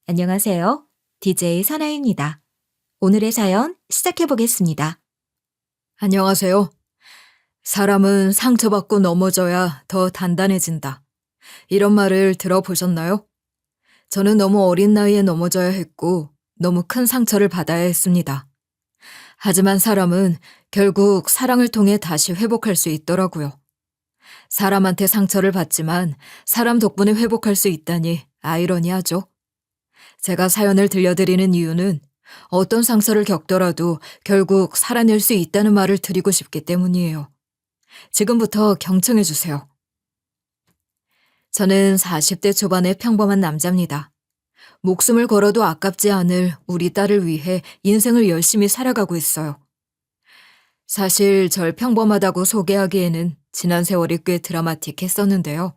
안녕하세요. DJ 선아입니다. 오늘의 사연 시작해 보겠습니다. 안녕하세요. 사람은 상처받고 넘어져야 더 단단해진다. 이런 말을 들어보셨나요? 저는 너무 어린 나이에 넘어져야 했고 너무 큰 상처를 받아야 했습니다. 하지만 사람은 결국 사랑을 통해 다시 회복할 수 있더라고요. 사람한테 상처를 받지만 사람 덕분에 회복할 수 있다니 아이러니하죠. 제가 사연을 들려드리는 이유는 어떤 상처를 겪더라도 결국 살아낼 수 있다는 말을 드리고 싶기 때문이에요. 지금부터 경청해주세요. 저는 40대 초반의 평범한 남자입니다. 목숨을 걸어도 아깝지 않을 우리 딸을 위해 인생을 열심히 살아가고 있어요. 사실 절 평범하다고 소개하기에는 지난 세월이 꽤 드라마틱했었는데요.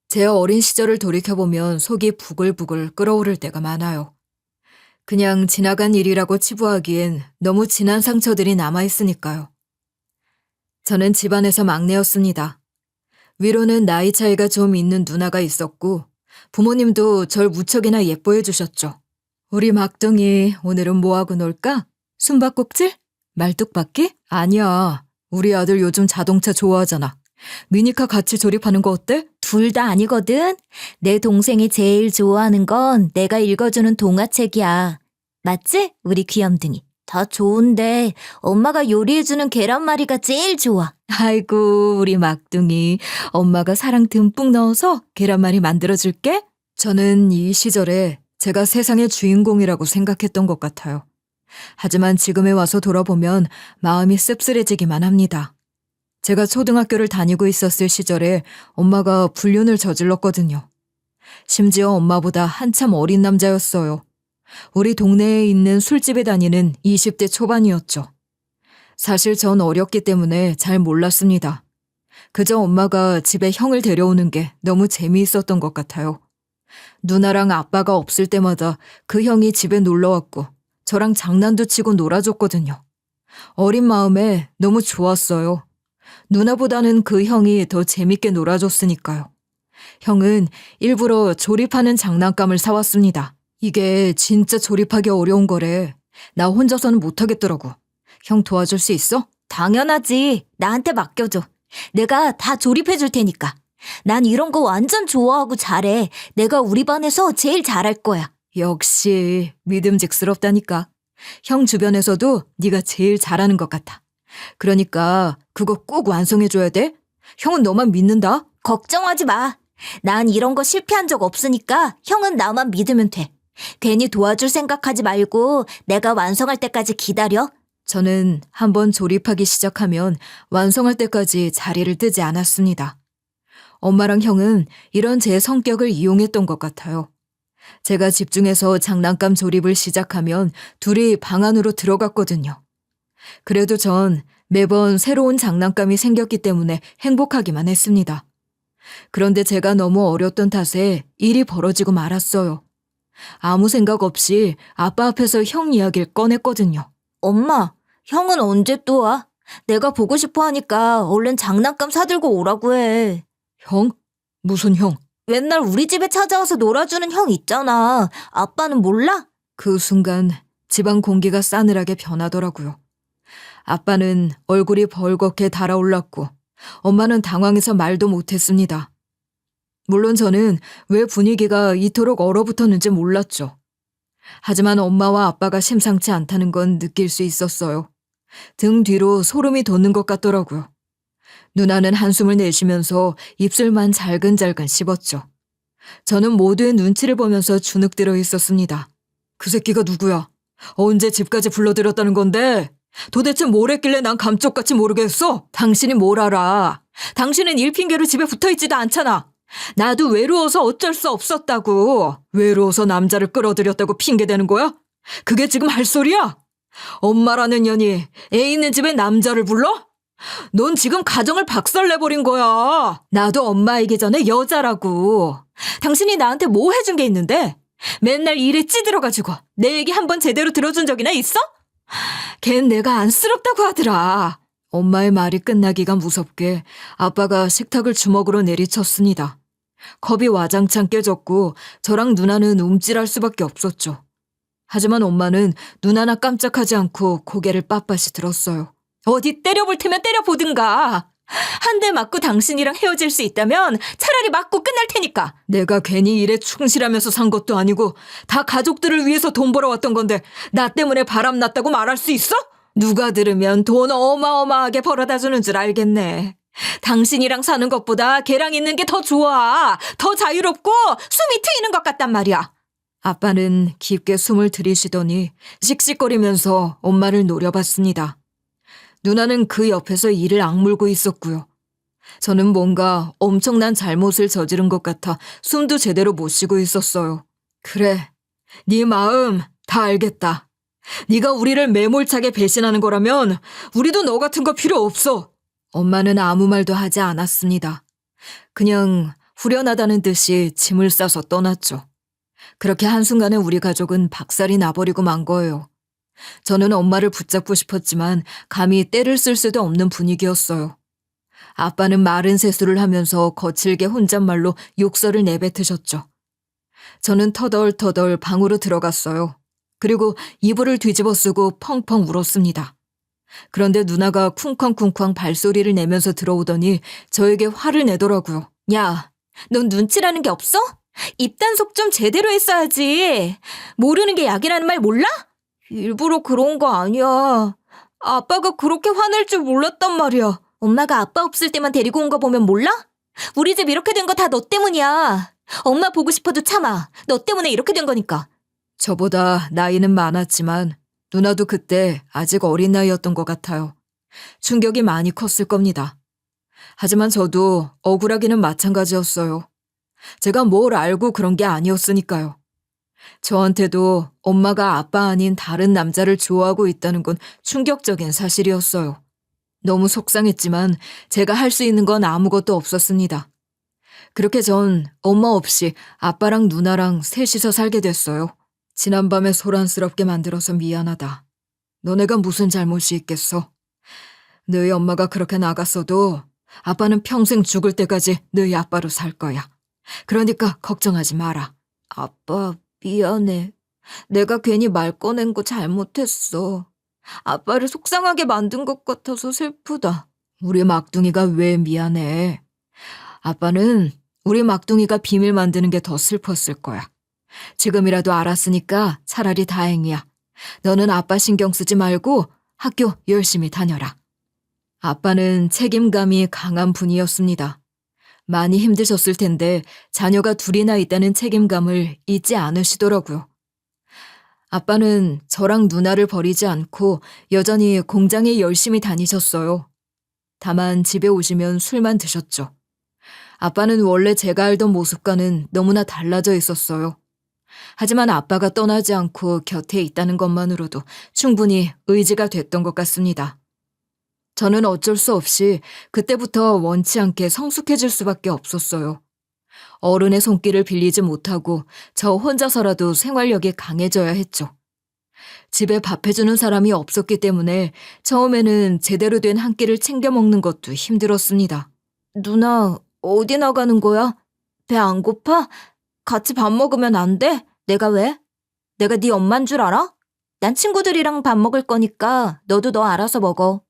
제 어린 시절을 돌이켜보면 속이 부글부글 끓어오를 때가 많아요. 그냥 지나간 일이라고 치부하기엔 너무 진한 상처들이 남아있으니까요. 저는 집안에서 막내였습니다. 위로는 나이 차이가 좀 있는 누나가 있었고 부모님도 절 무척이나 예뻐해 주셨죠. 우리 막둥이 오늘은 뭐하고 놀까? 숨바꼭질? 말뚝박기? 아니야. 우리 아들 요즘 자동차 좋아하잖아. 미니카 같이 조립하는 거 어때? 둘 다 아니거든. 내 동생이 제일 좋아하는 건 내가 읽어주는 동화책이야. 맞지? 우리 귀염둥이. 다 좋은데 엄마가 요리해주는 계란말이가 제일 좋아. 아이고 우리 막둥이. 엄마가 사랑 듬뿍 넣어서 계란말이 만들어줄게. 저는 이 시절에 제가 세상의 주인공이라고 생각했던 것 같아요. 하지만 지금에 와서 돌아보면 마음이 씁쓸해지기만 합니다. 제가 초등학교를 다니고 있었을 시절에 엄마가 불륜을 저질렀거든요. 심지어 엄마보다 한참 어린 남자였어요. 우리 동네에 있는 술집에 다니는 20대 초반이었죠. 사실 전 어렸기 때문에 잘 몰랐습니다. 그저 엄마가 집에 형을 데려오는 게 너무 재미있었던 것 같아요. 누나랑 아빠가 없을 때마다 그 형이 집에 놀러왔고 저랑 장난도 치고 놀아줬거든요. 어린 마음에 너무 좋았어요. 누나보다는 그 형이 더 재밌게 놀아줬으니까요. 형은 일부러 조립하는 장난감을 사왔습니다. 이게 진짜 조립하기 어려운 거래. 나 혼자서는 못하겠더라고. 형 도와줄 수 있어? 당연하지. 나한테 맡겨줘. 내가 다 조립해줄 테니까. 난 이런 거 완전 좋아하고 잘해. 내가 우리 반에서 제일 잘할 거야. 역시 믿음직스럽다니까. 형 주변에서도 네가 제일 잘하는 것 같아. 그러니까 그거 꼭 완성해줘야 돼. 형은 너만 믿는다. 걱정하지 마. 난 이런 거 실패한 적 없으니까 형은 나만 믿으면 돼. 괜히 도와줄 생각하지 말고 내가 완성할 때까지 기다려. 저는 한번 조립하기 시작하면 완성할 때까지 자리를 뜨지 않았습니다. 엄마랑 형은 이런 제 성격을 이용했던 것 같아요. 제가 집중해서 장난감 조립을 시작하면 둘이 방 안으로 들어갔거든요. 그래도 전 매번 새로운 장난감이 생겼기 때문에 행복하기만 했습니다. 그런데 제가 너무 어렸던 탓에 일이 벌어지고 말았어요. 아무 생각 없이 아빠 앞에서 형 이야기를 꺼냈거든요. 엄마, 형은 언제 또 와? 내가 보고 싶어 하니까 얼른 장난감 사들고 오라고 해. 형? 무슨 형? 맨날 우리 집에 찾아와서 놀아주는 형 있잖아. 아빠는 몰라? 그 순간 집안 공기가 싸늘하게 변하더라고요. 아빠는 얼굴이 벌겋게 달아올랐고 엄마는 당황해서 말도 못했습니다. 물론 저는 왜 분위기가 이토록 얼어붙었는지 몰랐죠. 하지만 엄마와 아빠가 심상치 않다는 건 느낄 수 있었어요. 등 뒤로 소름이 돋는 것 같더라고요. 누나는 한숨을 내쉬면서 입술만 잘근잘근 씹었죠. 저는 모두의 눈치를 보면서 주눅들어 있었습니다. 그 새끼가 누구야? 언제 집까지 불러들였다는 건데? 도대체 뭘 했길래 난 감쪽같이 모르겠어? 당신이 뭘 알아? 당신은 일 핑계로 집에 붙어있지도 않잖아. 나도 외로워서 어쩔 수 없었다고. 외로워서 남자를 끌어들였다고 핑계대는 거야? 그게 지금 할 소리야? 엄마라는 년이 애 있는 집에 남자를 불러? 넌 지금 가정을 박살내버린 거야. 나도 엄마이기 전에 여자라고. 당신이 나한테 뭐 해준 게 있는데? 맨날 일에 찌들어가지고 내 얘기 한 번 제대로 들어준 적이나 있어? 걘 내가 안쓰럽다고 하더라. 엄마의 말이 끝나기가 무섭게 아빠가 식탁을 주먹으로 내리쳤습니다. 컵이 와장창 깨졌고 저랑 누나는 움찔할 수밖에 없었죠. 하지만 엄마는 눈 하나 깜짝하지 않고 고개를 빳빳이 들었어요. 어디 때려볼 테면 때려보든가. 한 대 맞고 당신이랑 헤어질 수 있다면 차라리 맞고 끝날 테니까. 내가 괜히 일에 충실하면서 산 것도 아니고 다 가족들을 위해서 돈 벌어왔던 건데 나 때문에 바람났다고 말할 수 있어? 누가 들으면 돈 어마어마하게 벌어다 주는 줄 알겠네. 당신이랑 사는 것보다 걔랑 있는 게 더 좋아. 더 자유롭고 숨이 트이는 것 같단 말이야. 아빠는 깊게 숨을 들이쉬더니 씩씩거리면서 엄마를 노려봤습니다. 누나는 그 옆에서 이를 악물고 있었고요. 저는 뭔가 엄청난 잘못을 저지른 것 같아 숨도 제대로 못 쉬고 있었어요. 그래, 네 마음 다 알겠다. 네가 우리를 매몰차게 배신하는 거라면 우리도 너 같은 거 필요 없어. 엄마는 아무 말도 하지 않았습니다. 그냥 후련하다는 듯이 짐을 싸서 떠났죠. 그렇게 한순간에 우리 가족은 박살이 나버리고 만 거예요. 저는 엄마를 붙잡고 싶었지만 감히 때를 쓸 수도 없는 분위기였어요. 아빠는 마른 세수를 하면서 거칠게 혼잣말로 욕설을 내뱉으셨죠. 저는 터덜터덜 방으로 들어갔어요. 그리고 이불을 뒤집어 쓰고 펑펑 울었습니다. 그런데 누나가 쿵쾅쿵쾅 발소리를 내면서 들어오더니 저에게 화를 내더라고요. 야, 넌 눈치라는 게 없어? 입단속 좀 제대로 했어야지. 모르는 게 약이라는 말 몰라? 일부러 그런 거 아니야. 아빠가 그렇게 화낼 줄 몰랐단 말이야. 엄마가 아빠 없을 때만 데리고 온 거 보면 몰라? 우리 집 이렇게 된 거 다 너 때문이야. 엄마 보고 싶어도 참아. 너 때문에 이렇게 된 거니까. 저보다 나이는 많았지만 누나도 그때 아직 어린 나이였던 것 같아요. 충격이 많이 컸을 겁니다. 하지만 저도 억울하기는 마찬가지였어요. 제가 뭘 알고 그런 게 아니었으니까요. 저한테도 엄마가 아빠 아닌 다른 남자를 좋아하고 있다는 건 충격적인 사실이었어요. 너무 속상했지만 제가 할 수 있는 건 아무것도 없었습니다. 그렇게 전 엄마 없이 아빠랑 누나랑 셋이서 살게 됐어요. 지난밤에 소란스럽게 만들어서 미안하다. 너네가 무슨 잘못이 있겠어? 너희 엄마가 그렇게 나갔어도 아빠는 평생 죽을 때까지 너희 아빠로 살 거야. 그러니까 걱정하지 마라. 아빠 미안해. 내가 괜히 말 꺼낸 거 잘못했어. 아빠를 속상하게 만든 것 같아서 슬프다. 우리 막둥이가 왜 미안해? 아빠는 우리 막둥이가 비밀 만드는 게 더 슬펐을 거야. 지금이라도 알았으니까 차라리 다행이야. 너는 아빠 신경 쓰지 말고 학교 열심히 다녀라. 아빠는 책임감이 강한 분이었습니다. 많이 힘드셨을 텐데 자녀가 둘이나 있다는 책임감을 잊지 않으시더라고요. 아빠는 저랑 누나를 버리지 않고 여전히 공장에 열심히 다니셨어요. 다만 집에 오시면 술만 드셨죠. 아빠는 원래 제가 알던 모습과는 너무나 달라져 있었어요. 하지만 아빠가 떠나지 않고 곁에 있다는 것만으로도 충분히 의지가 됐던 것 같습니다. 저는 어쩔 수 없이 그때부터 원치 않게 성숙해질 수밖에 없었어요. 어른의 손길을 빌리지 못하고 저 혼자서라도 생활력이 강해져야 했죠. 집에 밥 해주는 사람이 없었기 때문에 처음에는 제대로 된 한 끼를 챙겨 먹는 것도 힘들었습니다. 누나, 어디 나가는 거야? 배 안 고파? 같이 밥 먹으면 안 돼? 내가 왜? 내가 네 엄만 줄 알아? 난 친구들이랑 밥 먹을 거니까 너도 너 알아서 먹어.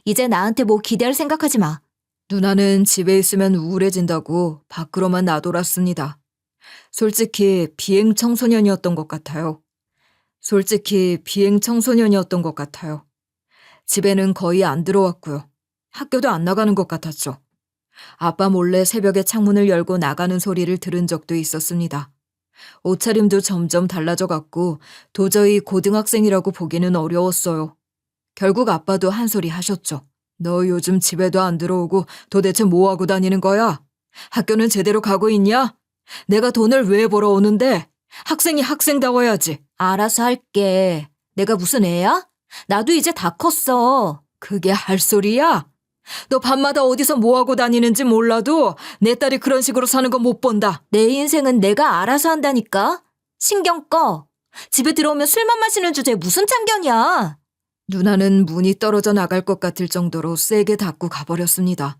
이제 나한테 뭐 기대할 생각하지 마. 누나는 집에 있으면 우울해진다고 밖으로만 나돌았습니다. 솔직히 비행 청소년이었던 것 같아요. 집에는 거의 안 들어왔고요. 학교도 안 나가는 것 같았죠. 아빠 몰래 새벽에 창문을 열고 나가는 소리를 들은 적도 있었습니다. 옷차림도 점점 달라져 갔고 도저히 고등학생이라고 보기는 어려웠어요. 결국 아빠도 한 소리 하셨죠. 너 요즘 집에도 안 들어오고 도대체 뭐 하고 다니는 거야? 학교는 제대로 가고 있냐? 내가 돈을 왜 벌어오는데? 학생이 학생다워야지. 알아서 할게. 내가 무슨 애야? 나도 이제 다 컸어. 그게 할 소리야? 너 밤마다 어디서 뭐 하고 다니는지 몰라도 내 딸이 그런 식으로 사는 거 못 본다. 내 인생은 내가 알아서 한다니까. 신경 꺼. 집에 들어오면 술만 마시는 주제에 무슨 참견이야. 누나는 문이 떨어져 나갈 것 같을 정도로 세게 닫고 가버렸습니다.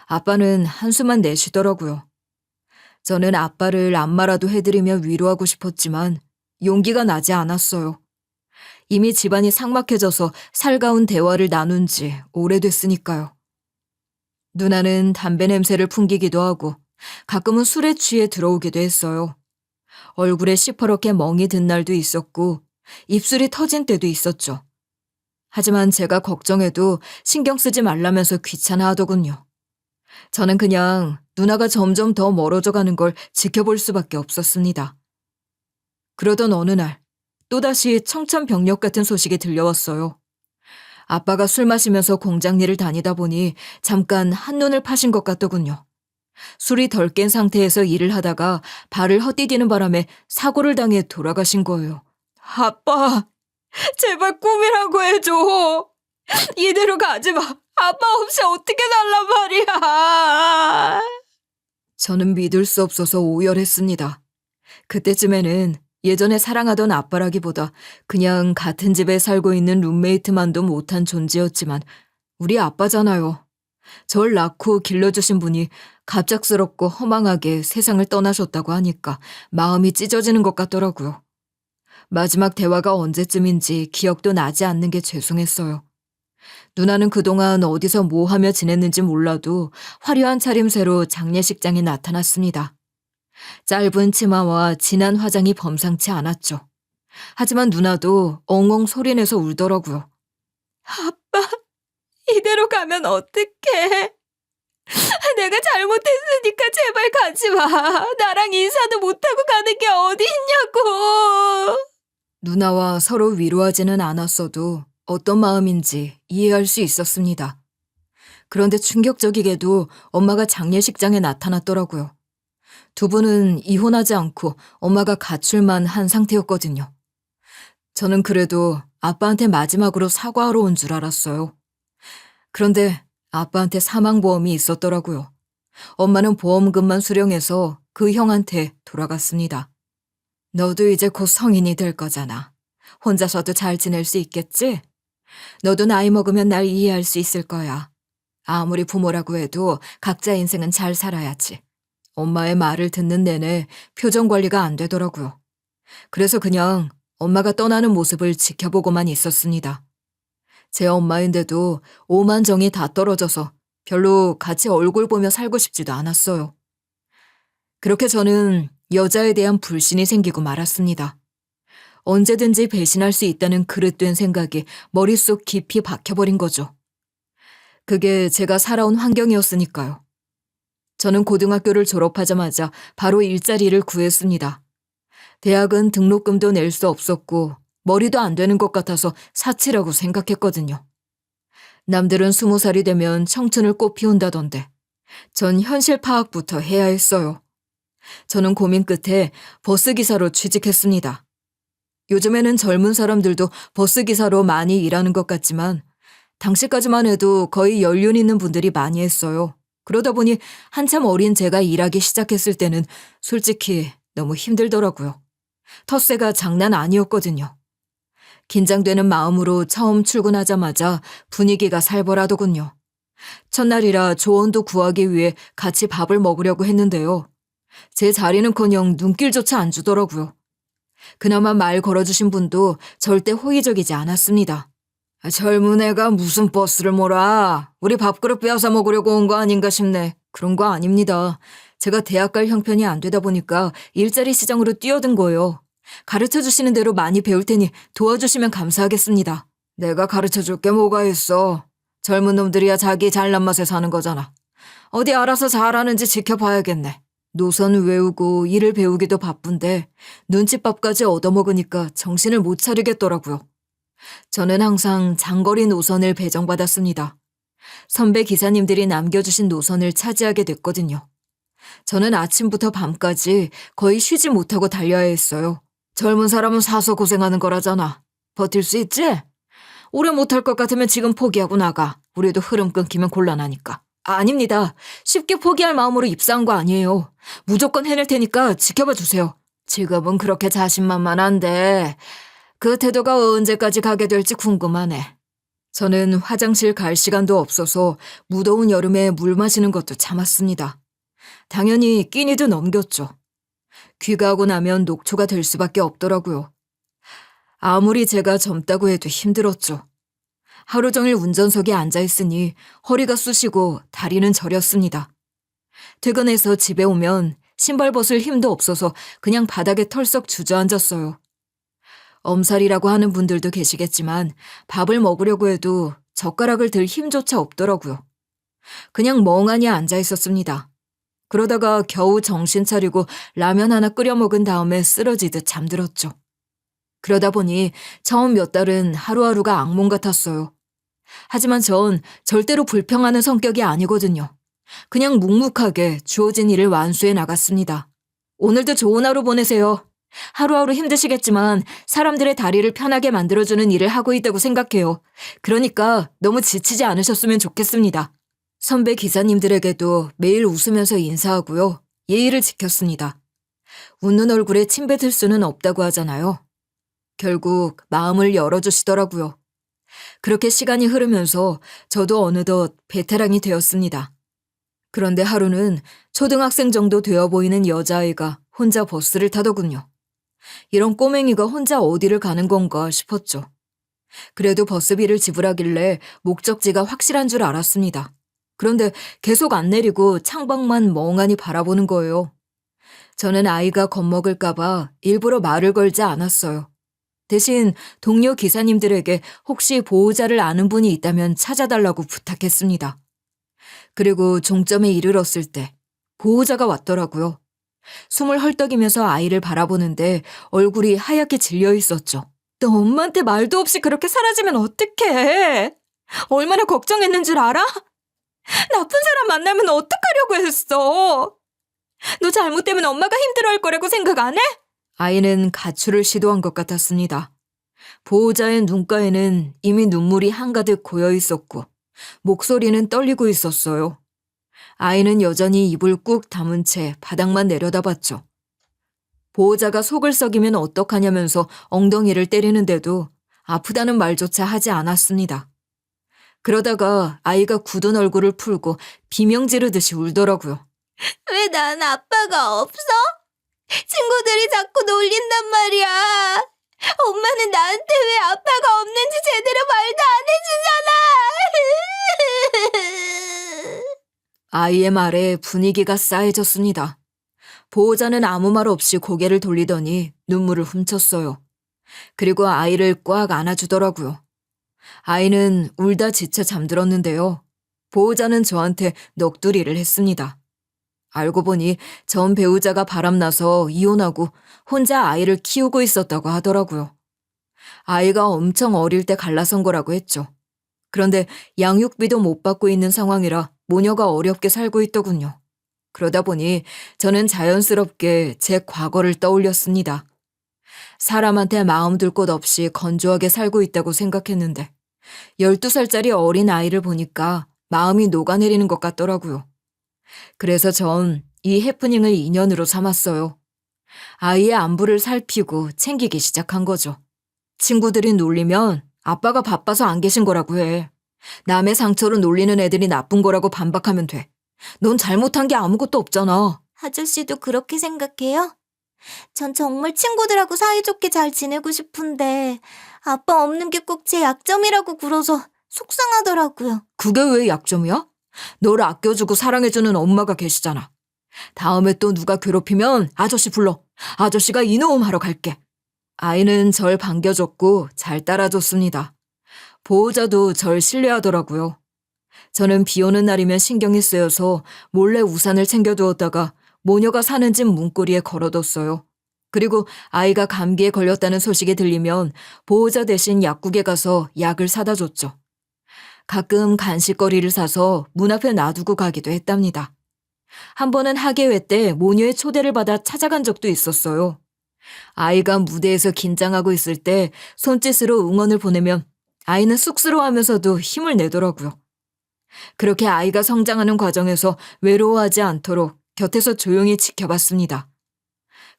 아빠는 한숨만 내쉬더라고요. 저는 아빠를 안마라도 해드리며 위로하고 싶었지만 용기가 나지 않았어요. 이미 집안이 삭막해져서 살가운 대화를 나눈 지 오래됐으니까요. 누나는 담배 냄새를 풍기기도 하고 가끔은 술에 취해 들어오기도 했어요. 얼굴에 시퍼렇게 멍이 든 날도 있었고 입술이 터진 때도 있었죠. 하지만 제가 걱정해도 신경 쓰지 말라면서 귀찮아하더군요. 저는 그냥 누나가 점점 더 멀어져 가는 걸 지켜볼 수밖에 없었습니다. 그러던 어느 날 또다시 청천벽력 같은 소식이 들려왔어요. 아빠가 술 마시면서 공장 일을 다니다 보니 잠깐 한눈을 파신 것 같더군요. 술이 덜 깬 상태에서 일을 하다가 발을 헛디디는 바람에 사고를 당해 돌아가신 거예요. 아빠, 제발 꿈이라고 해줘. 이대로 가지 마. 아빠 없이 어떻게 살란 말이야. 저는 믿을 수 없어서 오열했습니다. 그때쯤에는 예전에 사랑하던 아빠라기보다 그냥 같은 집에 살고 있는 룸메이트만도 못한 존재였지만 우리 아빠잖아요. 절 낳고 길러주신 분이 갑작스럽고 허망하게 세상을 떠나셨다고 하니까 마음이 찢어지는 것 같더라고요. 마지막 대화가 언제쯤인지 기억도 나지 않는 게 죄송했어요. 누나는 그동안 어디서 뭐 하며 지냈는지 몰라도 화려한 차림새로 장례식장에 나타났습니다. 짧은 치마와 진한 화장이 범상치 않았죠. 하지만 누나도 엉엉 소리내서 울더라고요. 아빠, 이대로 가면 어떡해. 내가 잘못했으니까 제발 가지 마. 나랑 인사도 못하고 가는 게 어디 있냐고. 누나와 서로 위로하지는 않았어도 어떤 마음인지 이해할 수 있었습니다. 그런데 충격적이게도 엄마가 장례식장에 나타났더라고요. 두 분은 이혼하지 않고 엄마가 가출만 한 상태였거든요. 저는 그래도 아빠한테 마지막으로 사과하러 온 줄 알았어요. 그런데 아빠한테 사망보험이 있었더라고요. 엄마는 보험금만 수령해서 그 형한테 돌아갔습니다. 너도 이제 곧 성인이 될 거잖아. 혼자서도 잘 지낼 수 있겠지? 너도 나이 먹으면 날 이해할 수 있을 거야. 아무리 부모라고 해도 각자 인생은 잘 살아야지. 엄마의 말을 듣는 내내 표정 관리가 안 되더라고요. 그래서 그냥 엄마가 떠나는 모습을 지켜보고만 있었습니다. 제 엄마인데도 오만 정이 다 떨어져서 별로 같이 얼굴 보며 살고 싶지도 않았어요. 그렇게 저는 여자에 대한 불신이 생기고 말았습니다. 언제든지 배신할 수 있다는 그릇된 생각이 머릿속 깊이 박혀버린 거죠. 그게 제가 살아온 환경이었으니까요. 저는 고등학교를 졸업하자마자 바로 일자리를 구했습니다. 대학은 등록금도 낼 수 없었고 머리도 안 되는 것 같아서 사치라고 생각했거든요. 남들은 20살이 되면 청춘을 꽃피운다던데 전 현실 파악부터 해야 했어요. 저는 고민 끝에 버스기사로 취직했습니다. 요즘에는 젊은 사람들도 버스기사로 많이 일하는 것 같지만 당시까지만 해도 거의 연륜 있는 분들이 많이 했어요. 그러다 보니 한참 어린 제가 일하기 시작했을 때는 솔직히 너무 힘들더라고요. 텃세가 장난 아니었거든요. 긴장되는 마음으로 처음 출근하자마자 분위기가 살벌하더군요. 첫날이라 조언도 구하기 위해 같이 밥을 먹으려고 했는데요. 제 자리는커녕 눈길조차 안 주더라고요. 그나마 말 걸어주신 분도 절대 호의적이지 않았습니다. 젊은 애가 무슨 버스를 몰아. 우리 밥그릇 빼앗아 먹으려고 온 거 아닌가 싶네. 그런 거 아닙니다. 제가 대학 갈 형편이 안 되다 보니까 일자리 시장으로 뛰어든 거예요. 가르쳐주시는 대로 많이 배울 테니 도와주시면 감사하겠습니다. 내가 가르쳐줄 게 뭐가 있어. 젊은 놈들이야 자기 잘난 맛에 사는 거잖아. 어디 알아서 잘하는지 지켜봐야겠네. 노선 외우고 일을 배우기도 바쁜데 눈칫밥까지 얻어먹으니까 정신을 못 차리겠더라고요. 저는 항상 장거리 노선을 배정받았습니다. 선배 기사님들이 남겨주신 노선을 차지하게 됐거든요. 저는 아침부터 밤까지 거의 쉬지 못하고 달려야 했어요. 젊은 사람은 사서 고생하는 거라잖아. 버틸 수 있지? 오래 못할 것 같으면 지금 포기하고 나가. 우리도 흐름 끊기면 곤란하니까. 아닙니다. 쉽게 포기할 마음으로 입사한 거 아니에요. 무조건 해낼 테니까 지켜봐 주세요. 지금은 그렇게 자신만만한데 그 태도가 언제까지 가게 될지 궁금하네. 저는 화장실 갈 시간도 없어서 무더운 여름에 물 마시는 것도 참았습니다. 당연히 끼니도 넘겼죠. 귀가하고 나면 녹초가 될 수밖에 없더라고요. 아무리 제가 젊다고 해도 힘들었죠. 하루 종일 운전석에 앉아있으니 허리가 쑤시고 다리는 저렸습니다. 퇴근해서 집에 오면 신발 벗을 힘도 없어서 그냥 바닥에 털썩 주저앉았어요. 엄살이라고 하는 분들도 계시겠지만 밥을 먹으려고 해도 젓가락을 들 힘조차 없더라고요. 그냥 멍하니 앉아 있었습니다. 그러다가 겨우 정신 차리고 라면 하나 끓여 먹은 다음에 쓰러지듯 잠들었죠. 그러다 보니 처음 몇 달은 하루하루가 악몽 같았어요. 하지만 전 절대로 불평하는 성격이 아니거든요. 그냥 묵묵하게 주어진 일을 완수해 나갔습니다. 오늘도 좋은 하루 보내세요. 하루하루 힘드시겠지만 사람들의 다리를 편하게 만들어주는 일을 하고 있다고 생각해요. 그러니까 너무 지치지 않으셨으면 좋겠습니다. 선배 기사님들에게도 매일 웃으면서 인사하고요. 예의를 지켰습니다. 웃는 얼굴에 침 뱉을 수는 없다고 하잖아요. 결국 마음을 열어주시더라고요. 그렇게 시간이 흐르면서 저도 어느덧 베테랑이 되었습니다. 그런데 하루는 초등학생 정도 되어 보이는 여자아이가 혼자 버스를 타더군요. 이런 꼬맹이가 혼자 어디를 가는 건가 싶었죠. 그래도 버스비를 지불하길래 목적지가 확실한 줄 알았습니다. 그런데 계속 안 내리고 창밖만 멍하니 바라보는 거예요. 저는 아이가 겁먹을까봐 일부러 말을 걸지 않았어요. 대신 동료 기사님들에게 혹시 보호자를 아는 분이 있다면 찾아달라고 부탁했습니다. 그리고 종점에 이르렀을 때 보호자가 왔더라고요. 숨을 헐떡이면서 아이를 바라보는데 얼굴이 하얗게 질려 있었죠. 너 엄마한테 말도 없이 그렇게 사라지면 어떡해? 얼마나 걱정했는 줄 알아? 나쁜 사람 만나면 어떡하려고 했어? 너 잘못 때문에 엄마가 힘들어할 거라고 생각 안 해? 아이는 가출을 시도한 것 같았습니다. 보호자의 눈가에는 이미 눈물이 한가득 고여 있었고 목소리는 떨리고 있었어요. 아이는 여전히 입을 꾹 다문 채 바닥만 내려다봤죠. 보호자가 속을 썩이면 어떡하냐면서 엉덩이를 때리는데도 아프다는 말조차 하지 않았습니다. 그러다가 아이가 굳은 얼굴을 풀고 비명 지르듯이 울더라고요. 왜 난 아빠가 없어? 친구들이 자꾸 놀린단 말이야. 엄마는 나한테 왜 아빠가 없는지 제대로 말도 안 해주잖아. 아이의 말에 분위기가 싸해졌습니다. 보호자는 아무 말 없이 고개를 돌리더니 눈물을 훔쳤어요. 그리고 아이를 꽉 안아주더라고요. 아이는 울다 지쳐 잠들었는데요. 보호자는 저한테 넋두리를 했습니다. 알고 보니 전 배우자가 바람나서 이혼하고 혼자 아이를 키우고 있었다고 하더라고요. 아이가 엄청 어릴 때 갈라선 거라고 했죠. 그런데 양육비도 못 받고 있는 상황이라 모녀가 어렵게 살고 있더군요. 그러다 보니 저는 자연스럽게 제 과거를 떠올렸습니다. 사람한테 마음 둘 곳 없이 건조하게 살고 있다고 생각했는데 12살짜리 어린 아이를 보니까 마음이 녹아내리는 것 같더라고요. 그래서 전 이 해프닝을 인연으로 삼았어요. 아이의 안부를 살피고 챙기기 시작한 거죠. 친구들이 놀리면 아빠가 바빠서 안 계신 거라고 해. 남의 상처로 놀리는 애들이 나쁜 거라고 반박하면 돼. 넌 잘못한 게 아무것도 없잖아. 아저씨도 그렇게 생각해요? 전 정말 친구들하고 사이좋게 잘 지내고 싶은데 아빠 없는 게 꼭 제 약점이라고 굴어서 속상하더라고요. 그게 왜 약점이야? 널 아껴주고 사랑해주는 엄마가 계시잖아. 다음에 또 누가 괴롭히면 아저씨 불러. 아저씨가 이놈 하러 갈게. 아이는 절 반겨줬고 잘 따라줬습니다. 보호자도 절 신뢰하더라고요. 저는 비 오는 날이면 신경이 쓰여서 몰래 우산을 챙겨두었다가 모녀가 사는 집 문고리에 걸어뒀어요. 그리고 아이가 감기에 걸렸다는 소식이 들리면 보호자 대신 약국에 가서 약을 사다 줬죠. 가끔 간식거리를 사서 문 앞에 놔두고 가기도 했답니다. 한 번은 학예회 때 모녀의 초대를 받아 찾아간 적도 있었어요. 아이가 무대에서 긴장하고 있을 때 손짓으로 응원을 보내면 아이는 쑥스러워하면서도 힘을 내더라고요. 그렇게 아이가 성장하는 과정에서 외로워하지 않도록 곁에서 조용히 지켜봤습니다.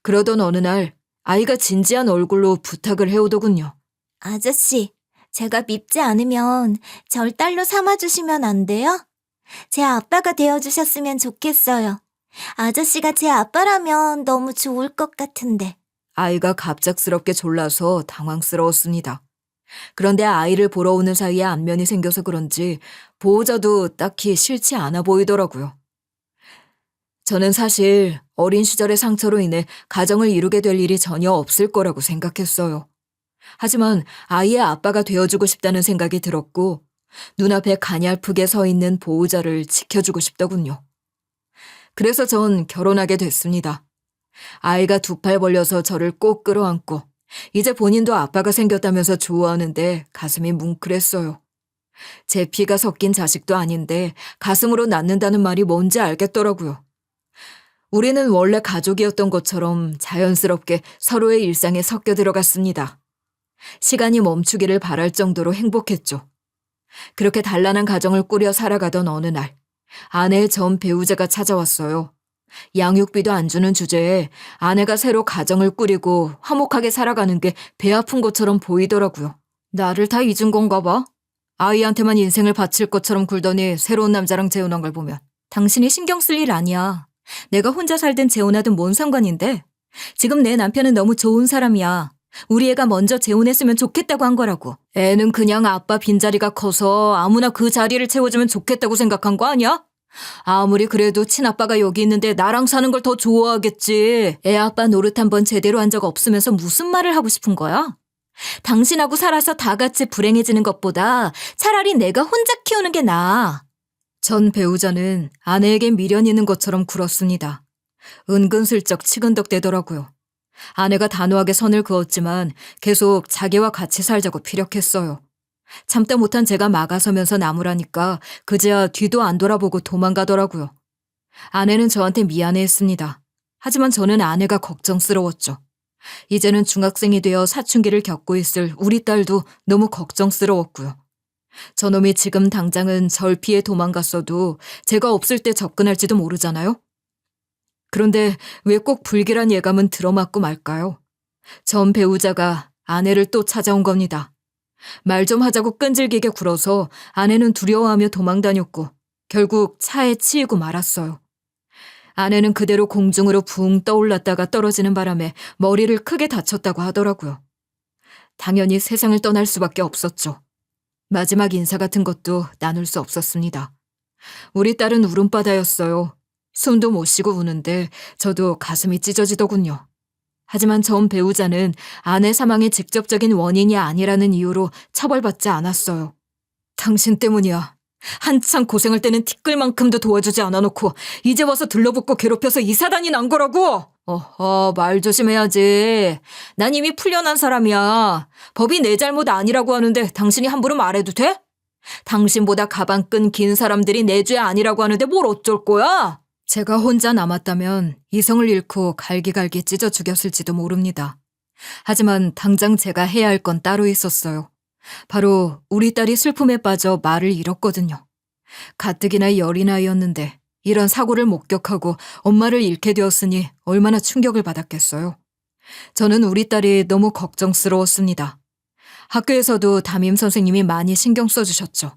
그러던 어느 날 아이가 진지한 얼굴로 부탁을 해오더군요. 아저씨, 제가 밉지 않으면 절 딸로 삼아주시면 안 돼요? 제 아빠가 되어주셨으면 좋겠어요. 아저씨가 제 아빠라면 너무 좋을 것 같은데. 아이가 갑작스럽게 졸라서 당황스러웠습니다. 그런데 아이를 보러 오는 사이에 안면이 생겨서 그런지 보호자도 딱히 싫지 않아 보이더라고요. 저는 사실 어린 시절의 상처로 인해 가정을 이루게 될 일이 전혀 없을 거라고 생각했어요. 하지만 아이의 아빠가 되어주고 싶다는 생각이 들었고 눈앞에 가냘프게 서 있는 보호자를 지켜주고 싶더군요. 그래서 전 결혼하게 됐습니다. 아이가 두 팔 벌려서 저를 꼭 끌어안고 이제 본인도 아빠가 생겼다면서 좋아하는데 가슴이 뭉클했어요. 제 피가 섞인 자식도 아닌데 가슴으로 낳는다는 말이 뭔지 알겠더라고요. 우리는 원래 가족이었던 것처럼 자연스럽게 서로의 일상에 섞여 들어갔습니다. 시간이 멈추기를 바랄 정도로 행복했죠. 그렇게 단란한 가정을 꾸려 살아가던 어느 날, 아내의 전 배우자가 찾아왔어요. 양육비도 안 주는 주제에 아내가 새로 가정을 꾸리고 화목하게 살아가는 게 배 아픈 것처럼 보이더라고요. 나를 다 잊은 건가 봐. 아이한테만 인생을 바칠 것처럼 굴더니 새로운 남자랑 재혼한 걸 보면. 당신이 신경 쓸 일 아니야. 내가 혼자 살든 재혼하든 뭔 상관인데. 지금 내 남편은 너무 좋은 사람이야. 우리 애가 먼저 재혼했으면 좋겠다고 한 거라고. 애는 그냥 아빠 빈자리가 커서 아무나 그 자리를 채워주면 좋겠다고 생각한 거 아니야? 아무리 그래도 친아빠가 여기 있는데 나랑 사는 걸 더 좋아하겠지. 애 아빠 노릇 한번 제대로 한 적 없으면서 무슨 말을 하고 싶은 거야? 당신하고 살아서 다 같이 불행해지는 것보다 차라리 내가 혼자 키우는 게 나아. 전 배우자는 아내에게 미련 있는 것처럼 굴었습니다. 은근슬쩍 치근덕대더라고요. 아내가 단호하게 선을 그었지만 계속 자기와 같이 살자고 피력했어요. 참다 못한 제가 막아서면서 나무라니까 그제야 뒤도 안 돌아보고 도망가더라고요. 아내는 저한테 미안해했습니다. 하지만 저는 아내가 걱정스러웠죠. 이제는 중학생이 되어 사춘기를 겪고 있을 우리 딸도 너무 걱정스러웠고요. 저놈이 지금 당장은 절 피해 도망갔어도 제가 없을 때 접근할지도 모르잖아요? 그런데 왜 꼭 불길한 예감은 들어맞고 말까요? 전 배우자가 아내를 또 찾아온 겁니다. 말 좀 하자고 끈질기게 굴어서 아내는 두려워하며 도망다녔고 결국 차에 치이고 말았어요. 아내는 그대로 공중으로 붕 떠올랐다가 떨어지는 바람에 머리를 크게 다쳤다고 하더라고요. 당연히 세상을 떠날 수밖에 없었죠. 마지막 인사 같은 것도 나눌 수 없었습니다. 우리 딸은 울음바다였어요. 숨도 못 쉬고 우는데 저도 가슴이 찢어지더군요. 하지만 전 배우자는 아내 사망의 직접적인 원인이 아니라는 이유로 처벌받지 않았어요. 당신 때문이야. 한창 고생할 때는 티끌만큼도 도와주지 않아놓고 이제 와서 들러붙고 괴롭혀서 이 사단이 난 거라고! 말 조심해야지. 난 이미 풀려난 사람이야. 법이 내 잘못 아니라고 하는데 당신이 함부로 말해도 돼? 당신보다 가방끈 긴 사람들이 내 죄 아니라고 하는데 뭘 어쩔 거야? 제가 혼자 남았다면 이성을 잃고 갈기갈기 찢어 죽였을지도 모릅니다. 하지만 당장 제가 해야 할 건 따로 있었어요. 바로 우리 딸이 슬픔에 빠져 말을 잃었거든요. 가뜩이나 여린 아이였는데 이런 사고를 목격하고 엄마를 잃게 되었으니 얼마나 충격을 받았겠어요. 저는 우리 딸이 너무 걱정스러웠습니다. 학교에서도 담임 선생님이 많이 신경 써주셨죠.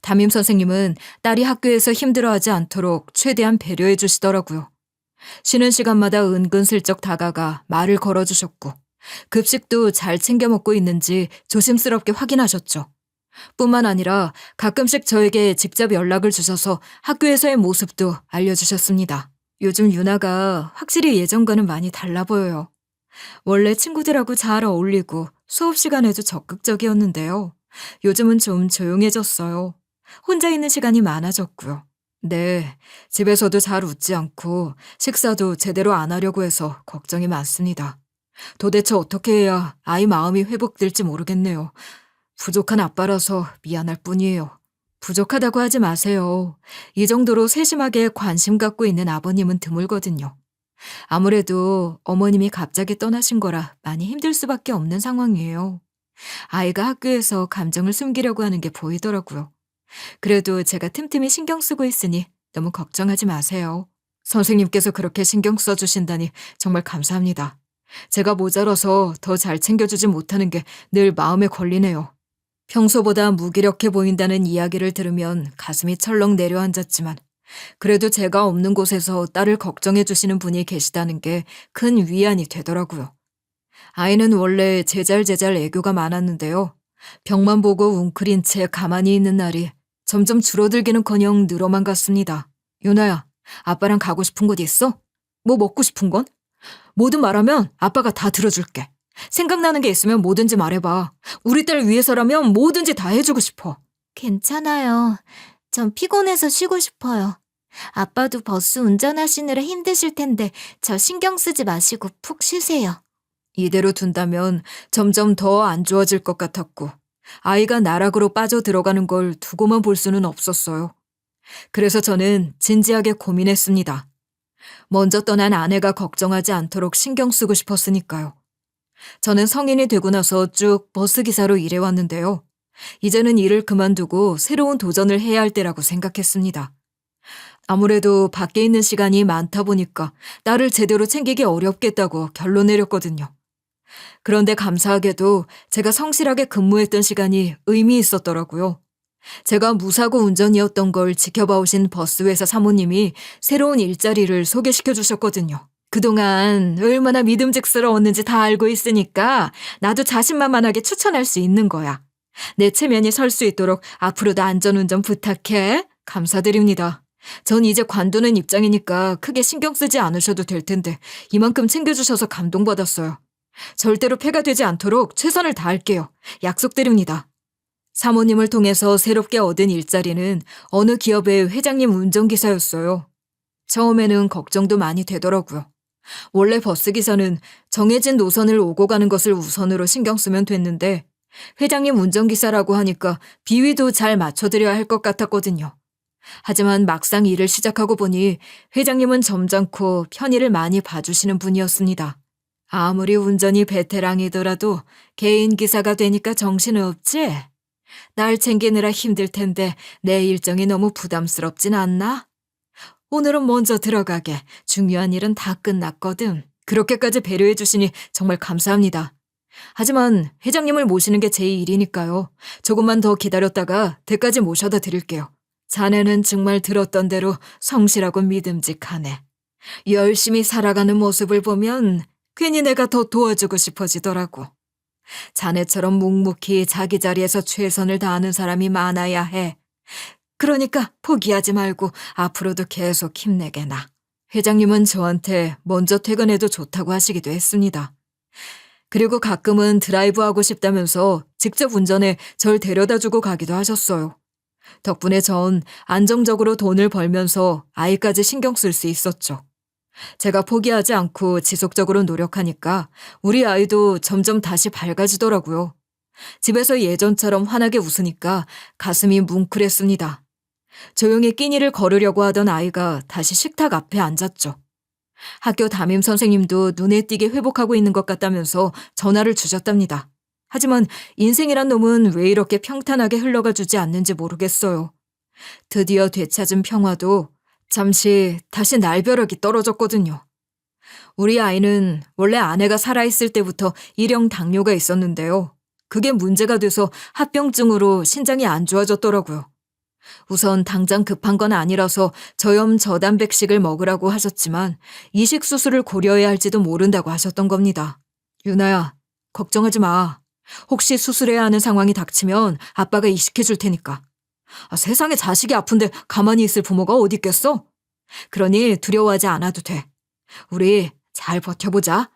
담임 선생님은 딸이 학교에서 힘들어하지 않도록 최대한 배려해 주시더라고요. 쉬는 시간마다 은근슬쩍 다가가 말을 걸어주셨고 급식도 잘 챙겨 먹고 있는지 조심스럽게 확인하셨죠. 뿐만 아니라 가끔씩 저에게 직접 연락을 주셔서 학교에서의 모습도 알려주셨습니다. 요즘 유나가 확실히 예전과는 많이 달라 보여요. 원래 친구들하고 잘 어울리고 수업 시간에도 적극적이었는데요. 요즘은 좀 조용해졌어요. 혼자 있는 시간이 많아졌고요. 네, 집에서도 잘 웃지 않고 식사도 제대로 안 하려고 해서 걱정이 많습니다. 도대체 어떻게 해야 아이 마음이 회복될지 모르겠네요. 부족한 아빠라서 미안할 뿐이에요. 부족하다고 하지 마세요. 이 정도로 세심하게 관심 갖고 있는 아버님은 드물거든요. 아무래도 어머님이 갑자기 떠나신 거라 많이 힘들 수밖에 없는 상황이에요. 아이가 학교에서 감정을 숨기려고 하는 게 보이더라고요. 그래도 제가 틈틈이 신경 쓰고 있으니 너무 걱정하지 마세요. 선생님께서 그렇게 신경 써주신다니 정말 감사합니다. 제가 모자라서 더 잘 챙겨주지 못하는 게 늘 마음에 걸리네요. 평소보다 무기력해 보인다는 이야기를 들으면 가슴이 철렁 내려앉았지만 그래도 제가 없는 곳에서 딸을 걱정해 주시는 분이 계시다는 게 큰 위안이 되더라고요. 아이는 원래 제잘제잘 애교가 많았는데요. 벽만 보고 웅크린 채 가만히 있는 날이 점점 줄어들기는커녕 늘어만 갔습니다. 유나야, 아빠랑 가고 싶은 곳 있어? 뭐 먹고 싶은 건? 뭐든 말하면 아빠가 다 들어줄게. 생각나는 게 있으면 뭐든지 말해봐. 우리 딸 위해서라면 뭐든지 다 해주고 싶어. 괜찮아요. 전 피곤해서 쉬고 싶어요. 아빠도 버스 운전하시느라 힘드실 텐데 저 신경 쓰지 마시고 푹 쉬세요. 이대로 둔다면 점점 더 안 좋아질 것 같았고 아이가 나락으로 빠져 들어가는 걸 두고만 볼 수는 없었어요. 그래서 저는 진지하게 고민했습니다. 먼저 떠난 아내가 걱정하지 않도록 신경 쓰고 싶었으니까요. 저는 성인이 되고 나서 쭉 버스기사로 일해왔는데요. 이제는 일을 그만두고 새로운 도전을 해야 할 때라고 생각했습니다. 아무래도 밖에 있는 시간이 많다 보니까 딸을 제대로 챙기기 어렵겠다고 결론 내렸거든요. 그런데 감사하게도 제가 성실하게 근무했던 시간이 의미 있었더라고요. 제가 무사고 운전이었던 걸 지켜봐 오신 버스회사 사모님이 새로운 일자리를 소개시켜 주셨거든요. 그동안 얼마나 믿음직스러웠는지 다 알고 있으니까 나도 자신만만하게 추천할 수 있는 거야. 내 체면이 설 수 있도록 앞으로도 안전운전 부탁해. 감사드립니다. 전 이제 관두는 입장이니까 크게 신경 쓰지 않으셔도 될 텐데 이만큼 챙겨주셔서 감동받았어요. 절대로 폐가 되지 않도록 최선을 다할게요. 약속드립니다. 사모님을 통해서 새롭게 얻은 일자리는 어느 기업의 회장님 운전기사였어요. 처음에는 걱정도 많이 되더라고요. 원래 버스기사는 정해진 노선을 오고 가는 것을 우선으로 신경 쓰면 됐는데 회장님 운전기사라고 하니까 비위도 잘 맞춰드려야 할 것 같았거든요. 하지만 막상 일을 시작하고 보니 회장님은 점잖고 편의를 많이 봐주시는 분이었습니다. 아무리 운전이 베테랑이더라도 개인 기사가 되니까 정신없지? 날 챙기느라 힘들 텐데 내 일정이 너무 부담스럽진 않나? 오늘은 먼저 들어가게. 중요한 일은 다 끝났거든. 그렇게까지 배려해 주시니 정말 감사합니다. 하지만 회장님을 모시는 게 제 일이니까요. 조금만 더 기다렸다가 댁까지 모셔다 드릴게요. 자네는 정말 들었던 대로 성실하고 믿음직하네. 열심히 살아가는 모습을 보면 괜히 내가 더 도와주고 싶어지더라고. 자네처럼 묵묵히 자기 자리에서 최선을 다하는 사람이 많아야 해. 그러니까 포기하지 말고 앞으로도 계속 힘내게나. 회장님은 저한테 먼저 퇴근해도 좋다고 하시기도 했습니다. 그리고 가끔은 드라이브하고 싶다면서 직접 운전해 절 데려다주고 가기도 하셨어요. 덕분에 전 안정적으로 돈을 벌면서 아이까지 신경 쓸 수 있었죠. 제가 포기하지 않고 지속적으로 노력하니까 우리 아이도 점점 다시 밝아지더라고요. 집에서 예전처럼 환하게 웃으니까 가슴이 뭉클했습니다. 조용히 끼니를 걸으려고 하던 아이가 다시 식탁 앞에 앉았죠. 학교 담임 선생님도 눈에 띄게 회복하고 있는 것 같다면서 전화를 주셨답니다. 하지만 인생이란 놈은 왜 이렇게 평탄하게 흘러가 주지 않는지 모르겠어요. 드디어 되찾은 평화도 잠시 다시 날벼락이 떨어졌거든요. 우리 아이는 원래 아내가 살아있을 때부터 일형 당뇨가 있었는데요. 그게 문제가 돼서 합병증으로 신장이 안 좋아졌더라고요. 우선 당장 급한 건 아니라서 저염 저단백식을 먹으라고 하셨지만 이식 수술을 고려해야 할지도 모른다고 하셨던 겁니다. 유나야, 걱정하지 마. 혹시 수술해야 하는 상황이 닥치면 아빠가 이식해 줄 테니까. 세상에 자식이 아픈데 가만히 있을 부모가 어디 있겠어? 그러니 두려워하지 않아도 돼. 우리 잘 버텨보자.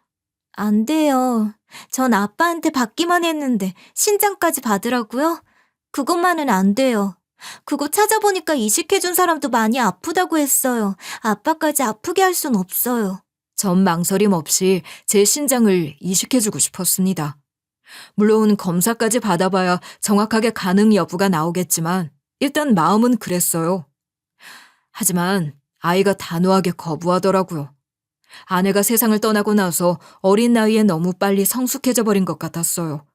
안 돼요. 전 아빠한테 받기만 했는데 신장까지 받으라고요? 그것만은 안 돼요. 그거 찾아보니까 이식해준 사람도 많이 아프다고 했어요. 아빠까지 아프게 할 순 없어요. 전 망설임 없이 제 신장을 이식해주고 싶었습니다. 물론 검사까지 받아봐야 정확하게 가능 여부가 나오겠지만 일단 마음은 그랬어요. 하지만 아이가 단호하게 거부하더라고요. 아내가 세상을 떠나고 나서 어린 나이에 너무 빨리 성숙해져 버린 것 같았어요.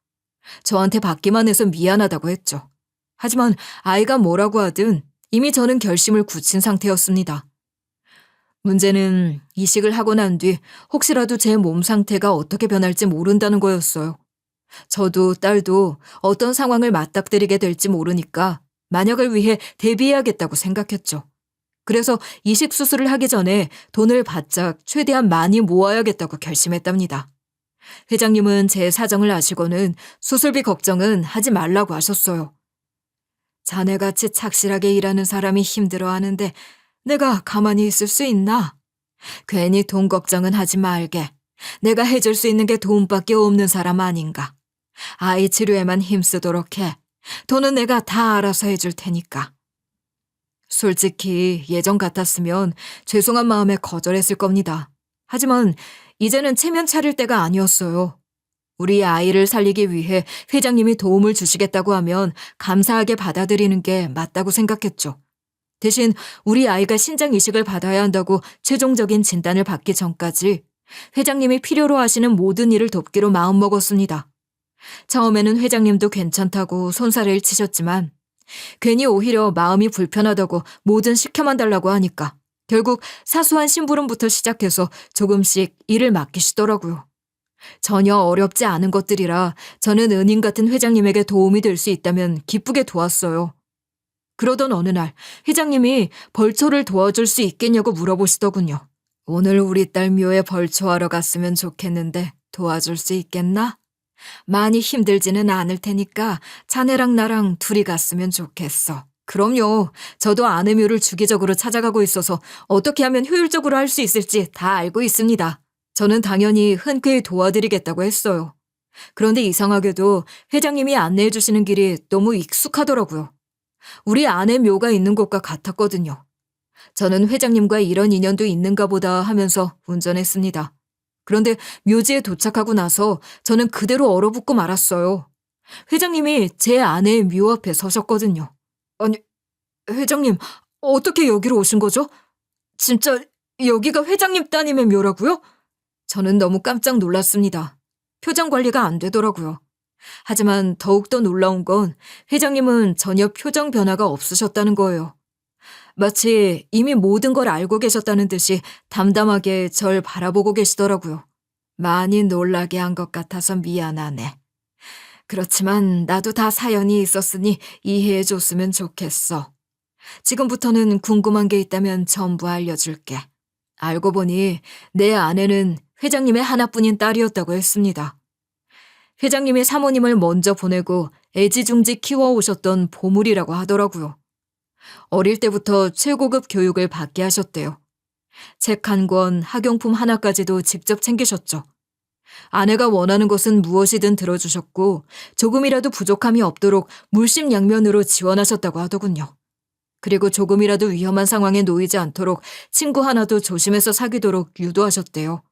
저한테 받기만 해서 미안하다고 했죠. 하지만 아이가 뭐라고 하든 이미 저는 결심을 굳힌 상태였습니다. 문제는 이식을 하고 난 뒤 혹시라도 제 몸 상태가 어떻게 변할지 모른다는 거였어요. 저도 딸도 어떤 상황을 맞닥뜨리게 될지 모르니까 만약을 위해 대비해야겠다고 생각했죠. 그래서 이식 수술을 하기 전에 돈을 바짝 최대한 많이 모아야겠다고 결심했답니다. 회장님은 제 사정을 아시고는 수술비 걱정은 하지 말라고 하셨어요. 자네같이 착실하게 일하는 사람이 힘들어하는데 내가 가만히 있을 수 있나? 괜히 돈 걱정은 하지 말게. 내가 해줄 수 있는 게 돈밖에 없는 사람 아닌가. 아이 치료에만 힘쓰도록 해. 돈은 내가 다 알아서 해줄 테니까. 솔직히 예전 같았으면 죄송한 마음에 거절했을 겁니다. 하지만 이제는 체면 차릴 때가 아니었어요. 우리 아이를 살리기 위해 회장님이 도움을 주시겠다고 하면 감사하게 받아들이는 게 맞다고 생각했죠. 대신 우리 아이가 신장 이식을 받아야 한다고 최종적인 진단을 받기 전까지 회장님이 필요로 하시는 모든 일을 돕기로 마음먹었습니다. 처음에는 회장님도 괜찮다고 손사래를 치셨지만 괜히 오히려 마음이 불편하다고 뭐든 시켜만 달라고 하니까 결국 사소한 심부름부터 시작해서 조금씩 일을 맡기시더라고요. 전혀 어렵지 않은 것들이라 저는 은인 같은 회장님에게 도움이 될 수 있다면 기쁘게 도왔어요. 그러던 어느 날 회장님이 벌초를 도와줄 수 있겠냐고 물어보시더군요. 오늘 우리 딸 묘에 벌초하러 갔으면 좋겠는데 도와줄 수 있겠나? 많이 힘들지는 않을 테니까 자네랑 나랑 둘이 갔으면 좋겠어. 그럼요. 저도 아내 묘를 주기적으로 찾아가고 있어서 어떻게 하면 효율적으로 할 수 있을지 다 알고 있습니다. 저는 당연히 흔쾌히 도와드리겠다고 했어요. 그런데 이상하게도 회장님이 안내해 주시는 길이 너무 익숙하더라고요. 우리 아내 묘가 있는 곳과 같았거든요. 저는 회장님과 이런 인연도 있는가 보다 하면서 운전했습니다. 그런데 묘지에 도착하고 나서 저는 그대로 얼어붙고 말았어요. 회장님이 제 아내의 묘 앞에 서셨거든요. 아니, 회장님, 어떻게 여기로 오신 거죠? 진짜 여기가 회장님 따님의 묘라고요? 저는 너무 깜짝 놀랐습니다. 표정 관리가 안 되더라고요. 하지만 더욱더 놀라운 건 회장님은 전혀 표정 변화가 없으셨다는 거예요. 마치 이미 모든 걸 알고 계셨다는 듯이 담담하게 절 바라보고 계시더라고요. 많이 놀라게 한 것 같아서 미안하네. 그렇지만 나도 다 사연이 있었으니 이해해 줬으면 좋겠어. 지금부터는 궁금한 게 있다면 전부 알려줄게. 알고 보니 내 아내는 회장님의 하나뿐인 딸이었다고 했습니다. 회장님이 사모님을 먼저 보내고 애지중지 키워오셨던 보물이라고 하더라고요. 어릴 때부터 최고급 교육을 받게 하셨대요. 책 한 권, 학용품 하나까지도 직접 챙기셨죠. 아내가 원하는 것은 무엇이든 들어주셨고 조금이라도 부족함이 없도록 물심양면으로 지원하셨다고 하더군요. 그리고 조금이라도 위험한 상황에 놓이지 않도록 친구 하나도 조심해서 사귀도록 유도하셨대요.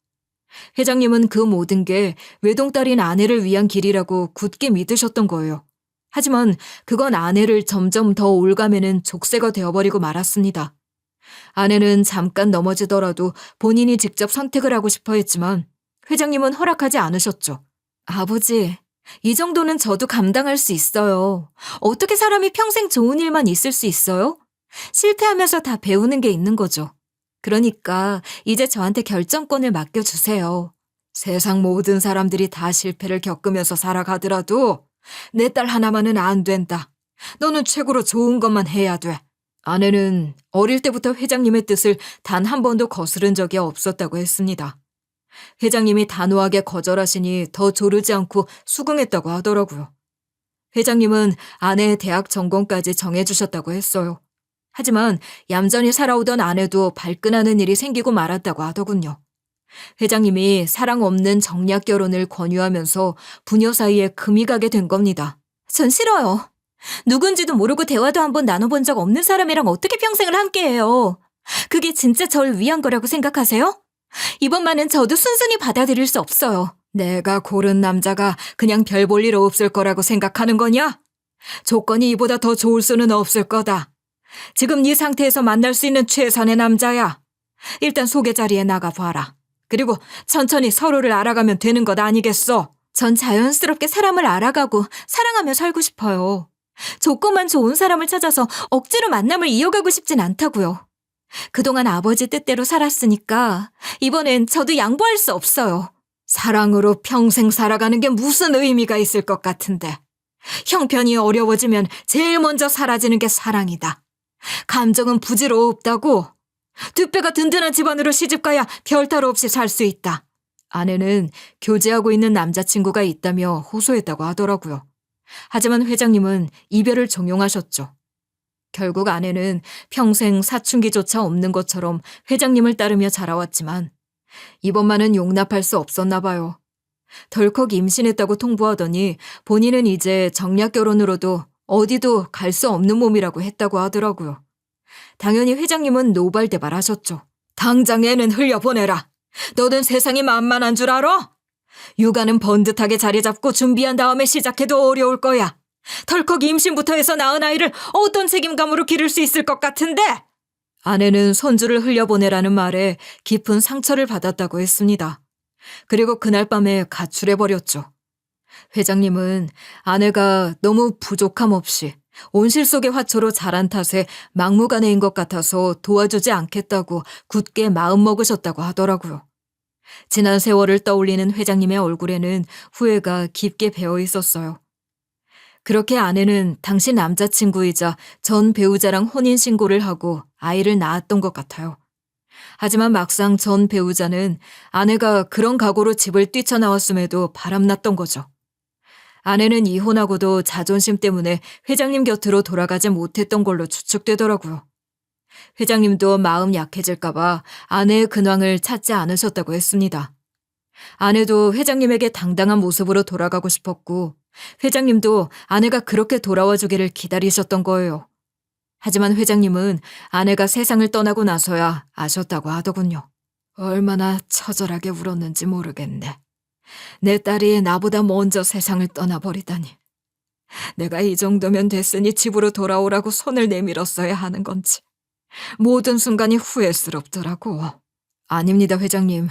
회장님은 그 모든 게 외동딸인 아내를 위한 길이라고 굳게 믿으셨던 거예요. 하지만 그건 아내를 점점 더 올가매는 족쇄가 되어버리고 말았습니다. 아내는 잠깐 넘어지더라도 본인이 직접 선택을 하고 싶어 했지만 회장님은 허락하지 않으셨죠. 아버지, 이 정도는 저도 감당할 수 있어요. 어떻게 사람이 평생 좋은 일만 있을 수 있어요? 실패하면서 다 배우는 게 있는 거죠. 그러니까 이제 저한테 결정권을 맡겨주세요. 세상 모든 사람들이 다 실패를 겪으면서 살아가더라도 내 딸 하나만은 안 된다. 너는 최고로 좋은 것만 해야 돼. 아내는 어릴 때부터 회장님의 뜻을 단 한 번도 거스른 적이 없었다고 했습니다. 회장님이 단호하게 거절하시니 더 조르지 않고 수긍했다고 하더라고요. 회장님은 아내의 대학 전공까지 정해주셨다고 했어요. 하지만 얌전히 살아오던 아내도 발끈하는 일이 생기고 말았다고 하더군요. 회장님이 사랑 없는 정략 결혼을 권유하면서 부녀 사이에 금이 가게 된 겁니다. 전 싫어요. 누군지도 모르고 대화도 한번 나눠본 적 없는 사람이랑 어떻게 평생을 함께해요. 그게 진짜 절 위한 거라고 생각하세요? 이번만은 저도 순순히 받아들일 수 없어요. 내가 고른 남자가 그냥 별 볼 일 없을 거라고 생각하는 거냐? 조건이 이보다 더 좋을 수는 없을 거다. 지금 네 상태에서 만날 수 있는 최선의 남자야. 일단 소개 자리에 나가봐라. 그리고 천천히 서로를 알아가면 되는 것 아니겠어? 전 자연스럽게 사람을 알아가고 사랑하며 살고 싶어요. 조건만 좋은 사람을 찾아서 억지로 만남을 이어가고 싶진 않다고요. 그동안 아버지 뜻대로 살았으니까 이번엔 저도 양보할 수 없어요. 사랑으로 평생 살아가는 게 무슨 의미가 있을 것 같은데. 형편이 어려워지면 제일 먼저 사라지는 게 사랑이다. 감정은 부질없다고. 두 배가 든든한 집안으로 시집가야 별탈 없이 살 수 있다. 아내는 교제하고 있는 남자친구가 있다며 호소했다고 하더라고요. 하지만 회장님은 이별을 종용하셨죠. 결국 아내는 평생 사춘기조차 없는 것처럼 회장님을 따르며 자라왔지만 이번만은 용납할 수 없었나 봐요. 덜컥 임신했다고 통보하더니 본인은 이제 정략 결혼으로도 어디도 갈 수 없는 몸이라고 했다고 하더라고요. 당연히 회장님은 노발대발하셨죠. 당장 애는 흘려보내라. 너는 세상이 만만한 줄 알아? 육아는 번듯하게 자리 잡고 준비한 다음에 시작해도 어려울 거야. 덜컥 임신부터 해서 낳은 아이를 어떤 책임감으로 기를 수 있을 것 같은데? 아내는 손주를 흘려보내라는 말에 깊은 상처를 받았다고 했습니다. 그리고 그날 밤에 가출해버렸죠. 회장님은 아내가 너무 부족함 없이 온실 속의 화초로 자란 탓에 막무가내인 것 같아서 도와주지 않겠다고 굳게 마음먹으셨다고 하더라고요. 지난 세월을 떠올리는 회장님의 얼굴에는 후회가 깊게 배어 있었어요. 그렇게 아내는 당시 남자친구이자 전 배우자랑 혼인신고를 하고 아이를 낳았던 것 같아요. 하지만 막상 전 배우자는 아내가 그런 각오로 집을 뛰쳐나왔음에도 바람났던 거죠. 아내는 이혼하고도 자존심 때문에 회장님 곁으로 돌아가지 못했던 걸로 추측되더라고요. 회장님도 마음 약해질까봐 아내의 근황을 찾지 않으셨다고 했습니다. 아내도 회장님에게 당당한 모습으로 돌아가고 싶었고 회장님도 아내가 그렇게 돌아와 주기를 기다리셨던 거예요. 하지만 회장님은 아내가 세상을 떠나고 나서야 아셨다고 하더군요. 얼마나 처절하게 울었는지 모르겠네. 내 딸이 나보다 먼저 세상을 떠나버리다니. 내가 이 정도면 됐으니 집으로 돌아오라고 손을 내밀었어야 하는 건지. 모든 순간이 후회스럽더라고. 아닙니다, 회장님.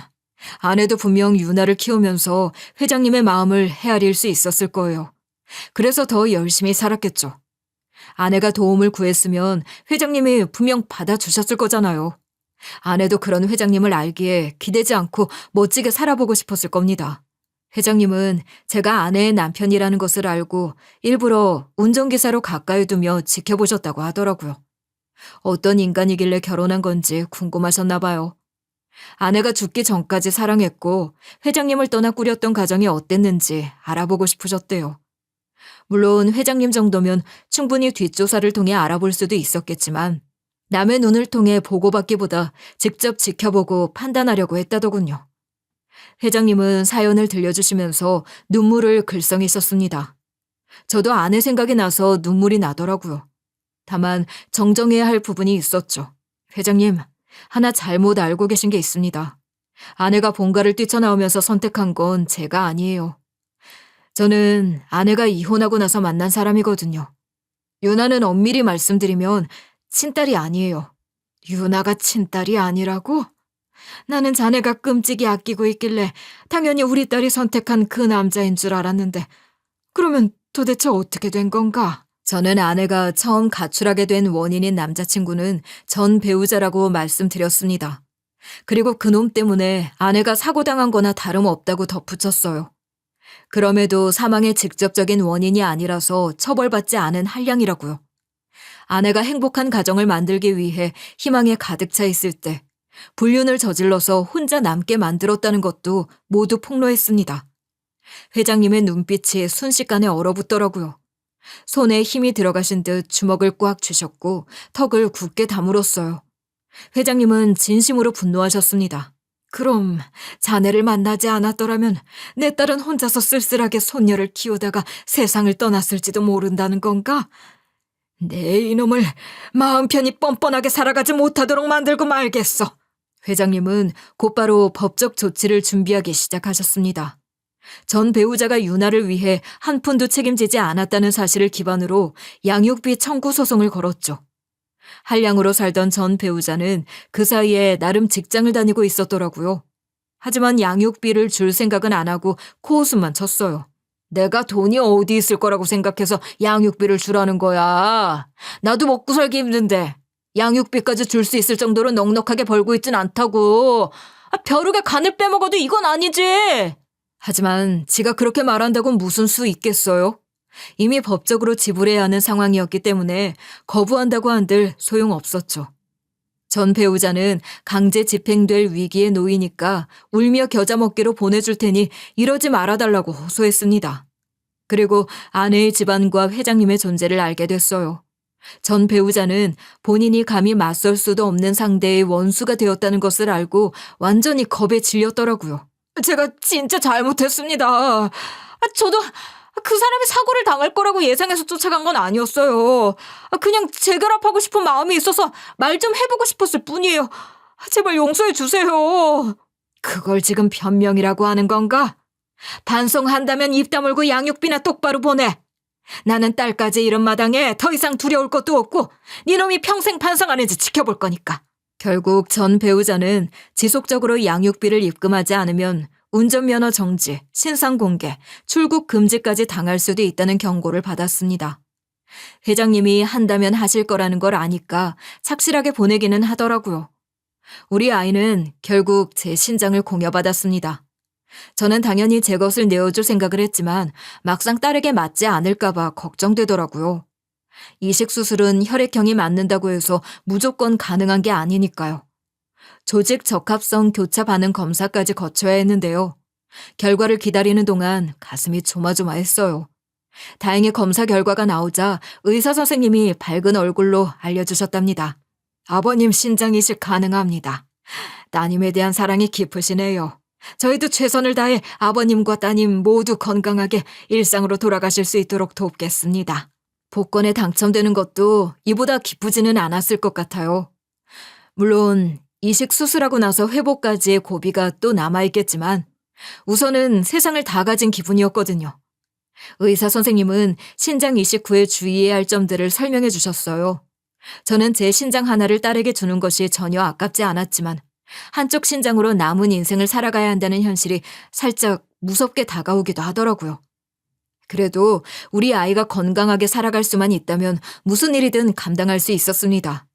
아내도 분명 유나를 키우면서 회장님의 마음을 헤아릴 수 있었을 거예요. 그래서 더 열심히 살았겠죠. 아내가 도움을 구했으면 회장님이 분명 받아주셨을 거잖아요. 아내도 그런 회장님을 알기에 기대지 않고 멋지게 살아보고 싶었을 겁니다. 회장님은 제가 아내의 남편이라는 것을 알고 일부러 운전기사로 가까이 두며 지켜보셨다고 하더라고요. 어떤 인간이길래 결혼한 건지 궁금하셨나 봐요. 아내가 죽기 전까지 사랑했고 회장님을 떠나 꾸렸던 가정이 어땠는지 알아보고 싶으셨대요. 물론 회장님 정도면 충분히 뒷조사를 통해 알아볼 수도 있었겠지만 남의 눈을 통해 보고받기보다 직접 지켜보고 판단하려고 했다더군요. 회장님은 사연을 들려주시면서 눈물을 글썽이셨습니다. 저도 아내 생각이 나서 눈물이 나더라고요. 다만 정정해야 할 부분이 있었죠. 회장님, 하나 잘못 알고 계신 게 있습니다. 아내가 본가를 뛰쳐나오면서 선택한 건 제가 아니에요. 저는 아내가 이혼하고 나서 만난 사람이거든요. 유나는 엄밀히 말씀드리면 친딸이 아니에요. 유나가 친딸이 아니라고? 나는 자네가 끔찍이 아끼고 있길래 당연히 우리 딸이 선택한 그 남자인 줄 알았는데 그러면 도대체 어떻게 된 건가? 저는 아내가 처음 가출하게 된 원인인 남자친구는 전 배우자라고 말씀드렸습니다. 그리고 그놈 때문에 아내가 사고당한 거나 다름없다고 덧붙였어요. 그럼에도 사망의 직접적인 원인이 아니라서 처벌받지 않은 한량이라고요. 아내가 행복한 가정을 만들기 위해 희망에 가득 차 있을 때 불륜을 저질러서 혼자 남게 만들었다는 것도 모두 폭로했습니다. 회장님의 눈빛이 순식간에 얼어붙더라고요. 손에 힘이 들어가신 듯 주먹을 꽉 쥐셨고 턱을 굳게 다물었어요. 회장님은 진심으로 분노하셨습니다. 그럼 자네를 만나지 않았더라면 내 딸은 혼자서 쓸쓸하게 손녀를 키우다가 세상을 떠났을지도 모른다는 건가? 내 이놈을 마음 편히 뻔뻔하게 살아가지 못하도록 만들고 말겠어. 회장님은 곧바로 법적 조치를 준비하기 시작하셨습니다. 전 배우자가 유나를 위해 한 푼도 책임지지 않았다는 사실을 기반으로 양육비 청구 소송을 걸었죠. 한량으로 살던 전 배우자는 그 사이에 나름 직장을 다니고 있었더라고요. 하지만 양육비를 줄 생각은 안 하고 코웃음만 쳤어요. 내가 돈이 어디 있을 거라고 생각해서 양육비를 주라는 거야. 나도 먹고 살기 힘든데 양육비까지 줄 수 있을 정도로 넉넉하게 벌고 있진 않다고. 벼룩에 간을 빼먹어도 이건 아니지. 하지만 지가 그렇게 말한다고 무슨 수 있겠어요? 이미 법적으로 지불해야 하는 상황이었기 때문에 거부한다고 한들 소용없었죠. 전 배우자는 강제 집행될 위기에 놓이니까 울며 겨자 먹기로 보내줄 테니 이러지 말아달라고 호소했습니다. 그리고 아내의 집안과 회장님의 존재를 알게 됐어요. 전 배우자는 본인이 감히 맞설 수도 없는 상대의 원수가 되었다는 것을 알고 완전히 겁에 질렸더라고요. 제가 진짜 잘못했습니다. 저도 그 사람이 사고를 당할 거라고 예상해서 쫓아간 건 아니었어요. 그냥 재결합하고 싶은 마음이 있어서 말 좀 해보고 싶었을 뿐이에요. 제발 용서해 주세요. 그걸 지금 변명이라고 하는 건가? 반성한다면 입 다물고 양육비나 똑바로 보내. 나는 딸까지 이런 마당에 더 이상 두려울 것도 없고 니놈이 평생 반성하는지 지켜볼 거니까. 결국 전 배우자는 지속적으로 양육비를 입금하지 않으면 운전면허 정지, 신상 공개, 출국 금지까지 당할 수도 있다는 경고를 받았습니다. 회장님이 한다면 하실 거라는 걸 아니까 착실하게 보내기는 하더라고요. 우리 아이는 결국 제 신장을 공여받았습니다. 저는 당연히 제 것을 내어줄 생각을 했지만 막상 딸에게 맞지 않을까봐 걱정되더라고요. 이식 수술은 혈액형이 맞는다고 해서 무조건 가능한 게 아니니까요. 조직 적합성 교차 반응 검사까지 거쳐야 했는데요. 결과를 기다리는 동안 가슴이 조마조마했어요. 다행히 검사 결과가 나오자 의사 선생님이 밝은 얼굴로 알려주셨답니다. 아버님 신장 이식 가능합니다. 따님에 대한 사랑이 깊으시네요. 저희도 최선을 다해 아버님과 따님 모두 건강하게 일상으로 돌아가실 수 있도록 돕겠습니다. 복권에 당첨되는 것도 이보다 기쁘지는 않았을 것 같아요. 물론 이식 수술하고 나서 회복까지의 고비가 또 남아있겠지만 우선은 세상을 다 가진 기분이었거든요. 의사 선생님은 신장 이식 후에 주의해야 할 점들을 설명해 주셨어요. 저는 제 신장 하나를 딸에게 주는 것이 전혀 아깝지 않았지만 한쪽 신장으로 남은 인생을 살아가야 한다는 현실이 살짝 무섭게 다가오기도 하더라고요. 그래도 우리 아이가 건강하게 살아갈 수만 있다면 무슨 일이든 감당할 수 있었습니다.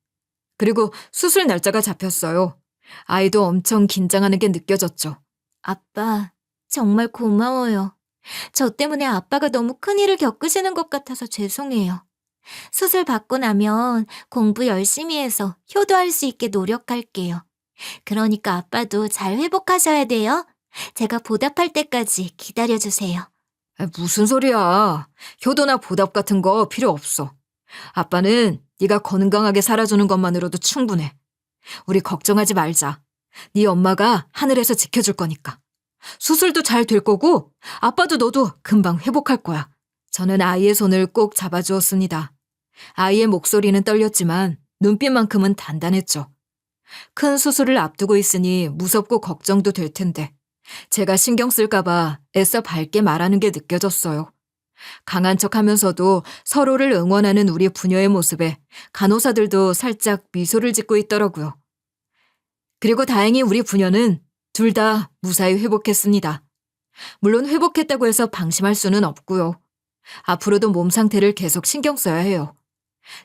그리고 수술 날짜가 잡혔어요. 아이도 엄청 긴장하는 게 느껴졌죠. 아빠, 정말 고마워요. 저 때문에 아빠가 너무 큰일을 겪으시는 것 같아서 죄송해요. 수술 받고 나면 공부 열심히 해서 효도할 수 있게 노력할게요. 그러니까 아빠도 잘 회복하셔야 돼요. 제가 보답할 때까지 기다려주세요. 무슨 소리야. 효도나 보답 같은 거 필요 없어. 아빠는 네가 건강하게 살아주는 것만으로도 충분해. 우리 걱정하지 말자. 네 엄마가 하늘에서 지켜줄 거니까. 수술도 잘 될 거고 아빠도 너도 금방 회복할 거야. 저는 아이의 손을 꼭 잡아주었습니다. 아이의 목소리는 떨렸지만 눈빛만큼은 단단했죠. 큰 수술을 앞두고 있으니 무섭고 걱정도 될 텐데 제가 신경 쓸까봐 애써 밝게 말하는 게 느껴졌어요. 강한 척하면서도 서로를 응원하는 우리 부녀의 모습에 간호사들도 살짝 미소를 짓고 있더라고요. 그리고 다행히 우리 부녀는 둘 다 무사히 회복했습니다. 물론 회복했다고 해서 방심할 수는 없고요. 앞으로도 몸 상태를 계속 신경 써야 해요.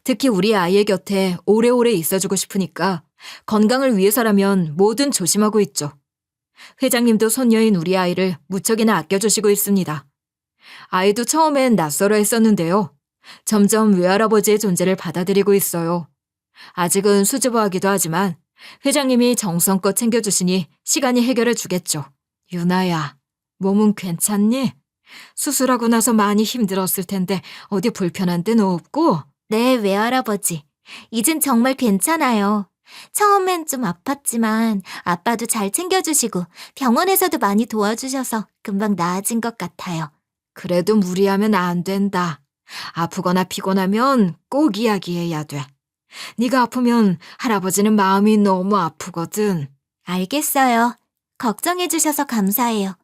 특히 우리 아이의 곁에 오래오래 있어주고 싶으니까 건강을 위해서라면 뭐든 조심하고 있죠. 회장님도 손녀인 우리 아이를 무척이나 아껴주시고 있습니다. 아이도 처음엔 낯설어 했었는데요. 점점 외할아버지의 존재를 받아들이고 있어요. 아직은 수줍어하기도 하지만 회장님이 정성껏 챙겨주시니 시간이 해결해 주겠죠. 유나야, 몸은 괜찮니? 수술하고 나서 많이 힘들었을 텐데 어디 불편한 데는 없고? 네, 외할아버지. 이젠 정말 괜찮아요. 처음엔 좀 아팠지만 아빠도 잘 챙겨주시고 병원에서도 많이 도와주셔서 금방 나아진 것 같아요. 그래도 무리하면 안 된다. 아프거나 피곤하면 꼭 이야기해야 돼. 네가 아프면 할아버지는 마음이 너무 아프거든. 알겠어요. 걱정해주셔서 감사해요.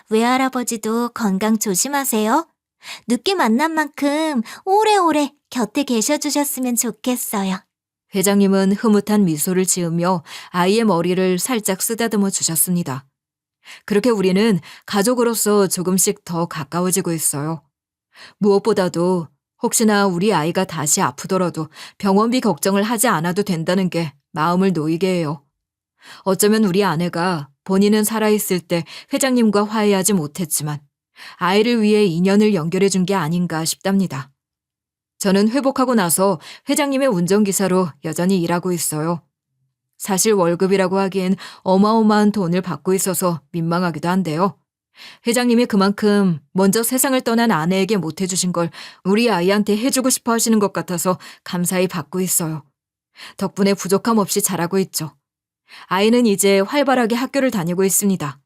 외할아버지도 건강 조심하세요. 늦게 만난 만큼 오래오래 곁에 계셔주셨으면 좋겠어요. 회장님은 흐뭇한 미소를 지으며 아이의 머리를 살짝 쓰다듬어 주셨습니다. 그렇게 우리는 가족으로서 조금씩 더 가까워지고 있어요. 무엇보다도 혹시나 우리 아이가 다시 아프더라도 병원비 걱정을 하지 않아도 된다는 게 마음을 놓이게 해요. 어쩌면 우리 아내가 본인은 살아있을 때 회장님과 화해하지 못했지만 아이를 위해 인연을 연결해 준 게 아닌가 싶답니다. 저는 회복하고 나서 회장님의 운전기사로 여전히 일하고 있어요. 사실 월급이라고 하기엔 어마어마한 돈을 받고 있어서 민망하기도 한데요. 회장님이 그만큼 먼저 세상을 떠난 아내에게 못해주신 걸 우리 아이한테 해주고 싶어 하시는 것 같아서 감사히 받고 있어요. 덕분에 부족함 없이 자라고 있죠. 아이는 이제 활발하게 학교를 다니고 있습니다.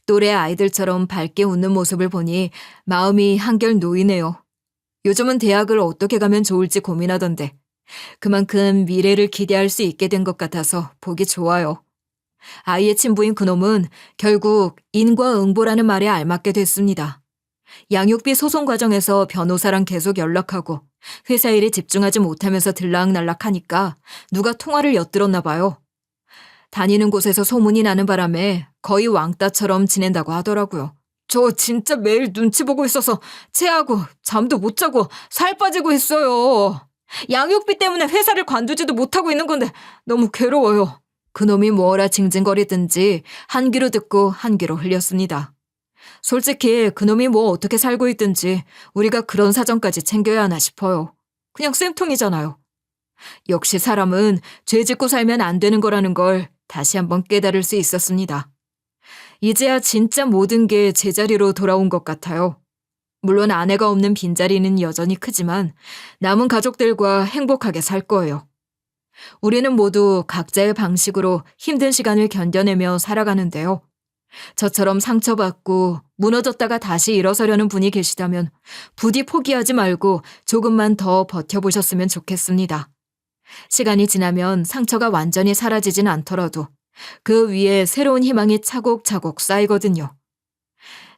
또래 아이들처럼 밝게 웃는 모습을 보니 마음이 한결 놓이네요. 요즘은 대학을 어떻게 가면 좋을지 고민하던데 그만큼 미래를 기대할 수 있게 된 것 같아서 보기 좋아요. 아이의 친부인 그놈은 결국 인과응보라는 말에 알맞게 됐습니다. 양육비 소송 과정에서 변호사랑 계속 연락하고 회사 일에 집중하지 못하면서 들락날락하니까 누가 통화를 엿들었나 봐요. 다니는 곳에서 소문이 나는 바람에 거의 왕따처럼 지낸다고 하더라고요. 저 진짜 매일 눈치 보고 있어서 체하고 잠도 못 자고 살 빠지고 있어요. 양육비 때문에 회사를 관두지도 못하고 있는 건데 너무 괴로워요. 그놈이 뭐라 징징거리든지 한 귀로 듣고 한 귀로 흘렸습니다. 솔직히 그놈이 뭐 어떻게 살고 있든지 우리가 그런 사정까지 챙겨야 하나 싶어요. 그냥 쌤통이잖아요. 역시 사람은 죄 짓고 살면 안 되는 거라는 걸 다시 한번 깨달을 수 있었습니다. 이제야 진짜 모든 게 제자리로 돌아온 것 같아요. 물론 아내가 없는 빈자리는 여전히 크지만 남은 가족들과 행복하게 살 거예요. 우리는 모두 각자의 방식으로 힘든 시간을 견뎌내며 살아가는데요. 저처럼 상처받고 무너졌다가 다시 일어서려는 분이 계시다면 부디 포기하지 말고 조금만 더 버텨보셨으면 좋겠습니다. 시간이 지나면 상처가 완전히 사라지진 않더라도 그 위에 새로운 희망이 차곡차곡 쌓이거든요.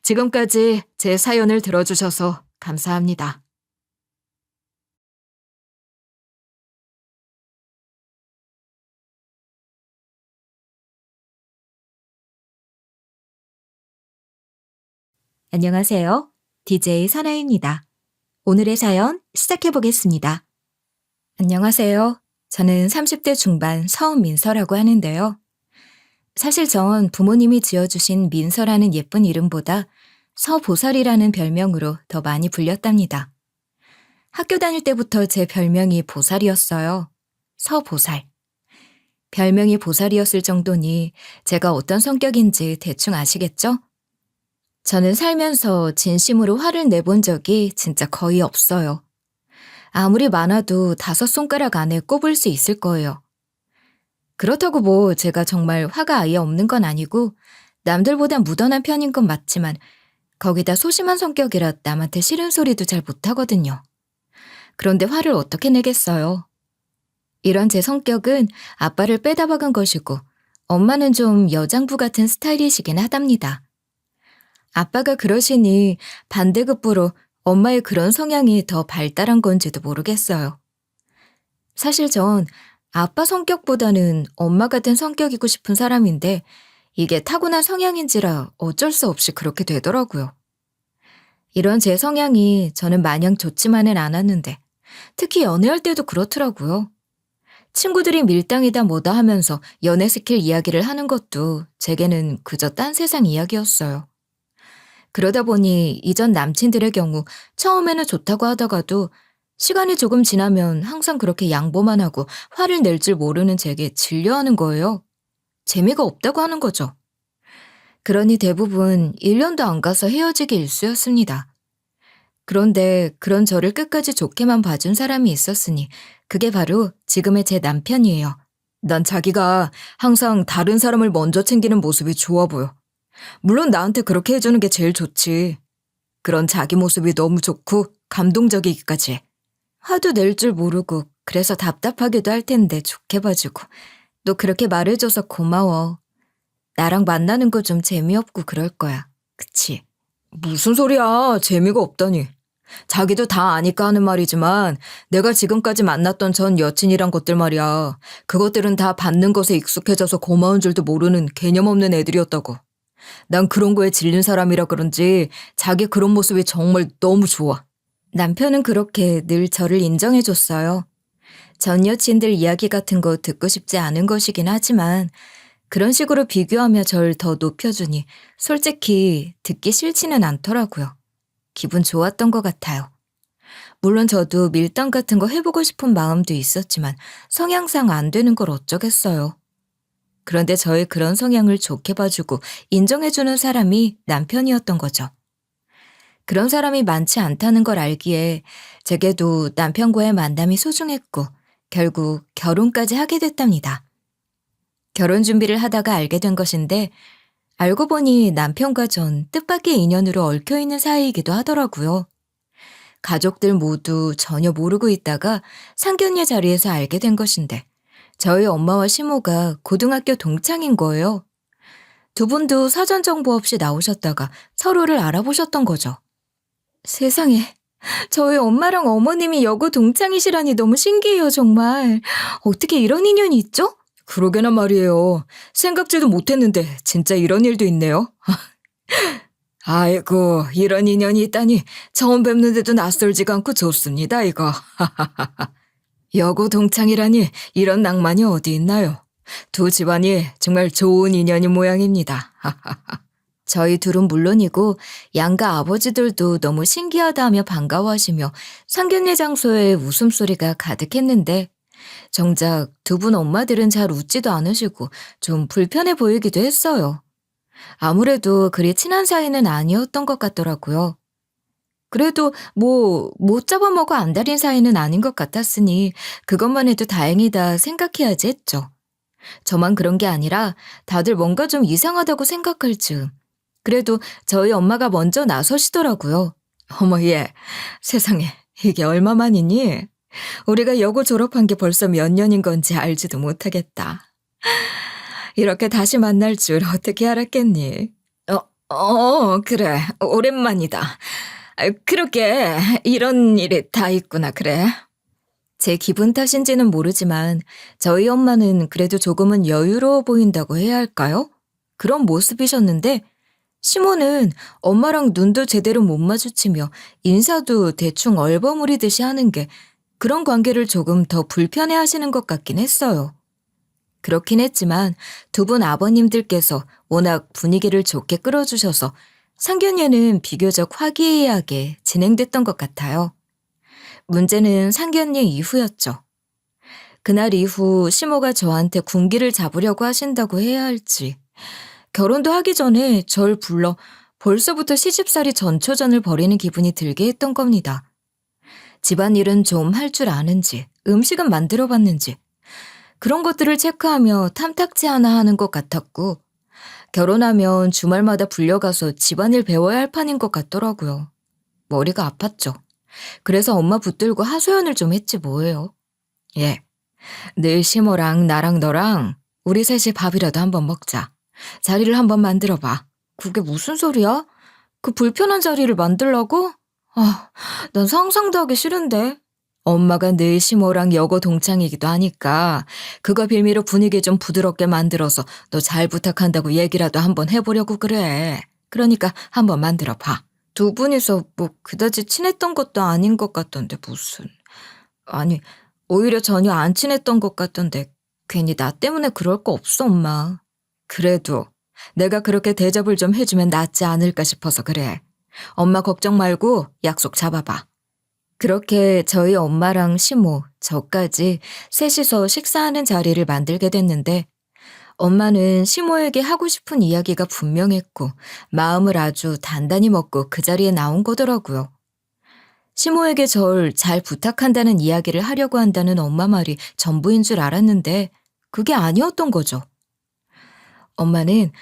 지금까지 제 사연을 들어주셔서 감사합니다. 안녕하세요. DJ 사나입니다. 오늘의 사연 시작해보겠습니다. 안녕하세요. 저는 30대 중반 서민서라고 하는데요. 사실 전 부모님이 지어주신 민서라는 예쁜 이름보다 서보살이라는 별명으로 더 많이 불렸답니다. 학교 다닐 때부터 제 별명이 보살이었어요. 서보살. 별명이 보살이었을 정도니 제가 어떤 성격인지 대충 아시겠죠? 저는 살면서 진심으로 화를 내본 적이 진짜 거의 없어요. 아무리 많아도 5손가락 안에 꼽을 수 있을 거예요. 그렇다고 뭐 제가 정말 화가 아예 없는 건 아니고 남들보다 무던한 편인 건 맞지만 거기다 소심한 성격이라 남한테 싫은 소리도 잘 못하거든요. 그런데 화를 어떻게 내겠어요? 이런 제 성격은 아빠를 빼다 박은 것이고 엄마는 좀 여장부 같은 스타일이시긴 하답니다. 아빠가 그러시니 반대급부로 엄마의 그런 성향이 더 발달한 건지도 모르겠어요. 사실 전 아빠 성격보다는 엄마 같은 성격이고 싶은 사람인데 이게 타고난 성향인지라 어쩔 수 없이 그렇게 되더라고요. 이런 제 성향이 저는 마냥 좋지만은 않았는데 특히 연애할 때도 그렇더라고요. 친구들이 밀당이다 뭐다 하면서 연애 스킬 이야기를 하는 것도 제게는 그저 딴 세상 이야기였어요. 그러다 보니 이전 남친들의 경우 처음에는 좋다고 하다가도 시간이 조금 지나면 항상 그렇게 양보만 하고 화를 낼 줄 모르는 제게 질려하는 거예요. 재미가 없다고 하는 거죠. 그러니 대부분 1년도 안 가서 헤어지기 일쑤였습니다. 그런데 그런 저를 끝까지 좋게만 봐준 사람이 있었으니 그게 바로 지금의 제 남편이에요. 난 자기가 항상 다른 사람을 먼저 챙기는 모습이 좋아 보여. 물론 나한테 그렇게 해주는 게 제일 좋지. 그런 자기 모습이 너무 좋고 감동적이기까지 해. 화도 낼 줄 모르고 그래서 답답하기도 할 텐데 좋게 봐주고 너 그렇게 말해줘서 고마워. 나랑 만나는 거 좀 재미없고 그럴 거야. 그치? 무슨 소리야. 재미가 없다니. 자기도 다 아니까 하는 말이지만 내가 지금까지 만났던 전 여친이란 것들 말이야. 그것들은 다 받는 것에 익숙해져서 고마운 줄도 모르는 개념 없는 애들이었다고. 난 그런 거에 질린 사람이라 그런지 자기 그런 모습이 정말 너무 좋아. 남편은 그렇게 늘 저를 인정해줬어요. 전 여친들 이야기 같은 거 듣고 싶지 않은 것이긴 하지만 그런 식으로 비교하며 절 더 높여주니 솔직히 듣기 싫지는 않더라고요. 기분 좋았던 것 같아요. 물론 저도 밀당 같은 거 해보고 싶은 마음도 있었지만 성향상 안 되는 걸 어쩌겠어요. 그런데 저의 그런 성향을 좋게 봐주고 인정해주는 사람이 남편이었던 거죠. 그런 사람이 많지 않다는 걸 알기에 제게도 남편과의 만남이 소중했고 결국 결혼까지 하게 됐답니다. 결혼 준비를 하다가 알게 된 것인데 알고 보니 남편과 전 뜻밖의 인연으로 얽혀있는 사이이기도 하더라고요. 가족들 모두 전혀 모르고 있다가 상견례 자리에서 알게 된 것인데 저희 엄마와 시모가 고등학교 동창인 거예요. 두 분도 사전 정보 없이 나오셨다가 서로를 알아보셨던 거죠. 세상에, 저희 엄마랑 어머님이 여고 동창이시라니 너무 신기해요, 정말. 어떻게 이런 인연이 있죠? 그러게나 말이에요. 생각지도 못했는데 진짜 이런 일도 있네요. 아이고, 이런 인연이 있다니 처음 뵙는데도 낯설지가 않고 좋습니다, 이거. 여고 동창이라니 이런 낭만이 어디 있나요? 두 집안이 정말 좋은 인연인 모양입니다. 저희 둘은 물론이고 양가 아버지들도 너무 신기하다 하며 반가워하시며 상견례 장소에 웃음소리가 가득했는데 정작 두 분 엄마들은 잘 웃지도 않으시고 좀 불편해 보이기도 했어요. 아무래도 그리 친한 사이는 아니었던 것 같더라고요. 그래도 못 잡아먹어 안달인 사이는 아닌 것 같았으니 그것만 해도 다행이다 생각해야지 했죠. 저만 그런 게 아니라 다들 뭔가 좀 이상하다고 생각할 즈음. 그래도 저희 엄마가 먼저 나서시더라고요. 어머, 얘, 세상에, 이게 얼마만이니? 우리가 여고 졸업한 게 벌써 몇 년인 건지 알지도 못하겠다. 이렇게 다시 만날 줄 어떻게 알았겠니? 그래. 오랜만이다. 그러게, 이런 일이 다 있구나, 그래. 제 기분 탓인지는 모르지만 저희 엄마는 그래도 조금은 여유로워 보인다고 해야 할까요? 그런 모습이셨는데 시모는 엄마랑 눈도 제대로 못 마주치며 인사도 대충 얼버무리듯이 하는 게 그런 관계를 조금 더 불편해 하시는 것 같긴 했어요. 그렇긴 했지만 두 분 아버님들께서 워낙 분위기를 좋게 끌어주셔서 상견례는 비교적 화기애애하게 진행됐던 것 같아요. 문제는 상견례 이후였죠. 그날 이후 시모가 저한테 군기를 잡으려고 하신다고 해야 할지 결혼도 하기 전에 절 불러 벌써부터 시집살이 전초전을 벌이는 기분이 들게 했던 겁니다. 집안일은 좀 할 줄 아는지 음식은 만들어 봤는지 그런 것들을 체크하며 탐탁지 않아 하는 것 같았고 결혼하면 주말마다 불려가서 집안일 배워야 할 판인 것 같더라고요. 머리가 아팠죠. 그래서 엄마 붙들고 하소연을 좀 했지 뭐예요. 예, 늘 시모랑 나랑 너랑 우리 셋이 밥이라도 한번 먹자. 자리를 한번 만들어봐. 그게 무슨 소리야? 그 불편한 자리를 만들라고? 난 상상도 하기 싫은데. 엄마가 늘 시모랑 여고 동창이기도 하니까 그거 빌미로 분위기 좀 부드럽게 만들어서 너 잘 부탁한다고 얘기라도 한번 해보려고 그래. 그러니까 한번 만들어봐. 두 분이서 그다지 친했던 것도 아닌 것 같던데 무슨. 아니, 오히려 전혀 안 친했던 것 같던데 괜히 나 때문에 그럴 거 없어, 엄마. 그래도 내가 그렇게 대접을 좀 해주면 낫지 않을까 싶어서 그래. 엄마 걱정 말고 약속 잡아봐. 그렇게 저희 엄마랑 시모, 저까지 셋이서 식사하는 자리를 만들게 됐는데 엄마는 시모에게 하고 싶은 이야기가 분명했고 마음을 아주 단단히 먹고 그 자리에 나온 거더라고요. 시모에게 절 잘 부탁한다는 이야기를 하려고 한다는 엄마 말이 전부인 줄 알았는데 그게 아니었던 거죠. 엄마는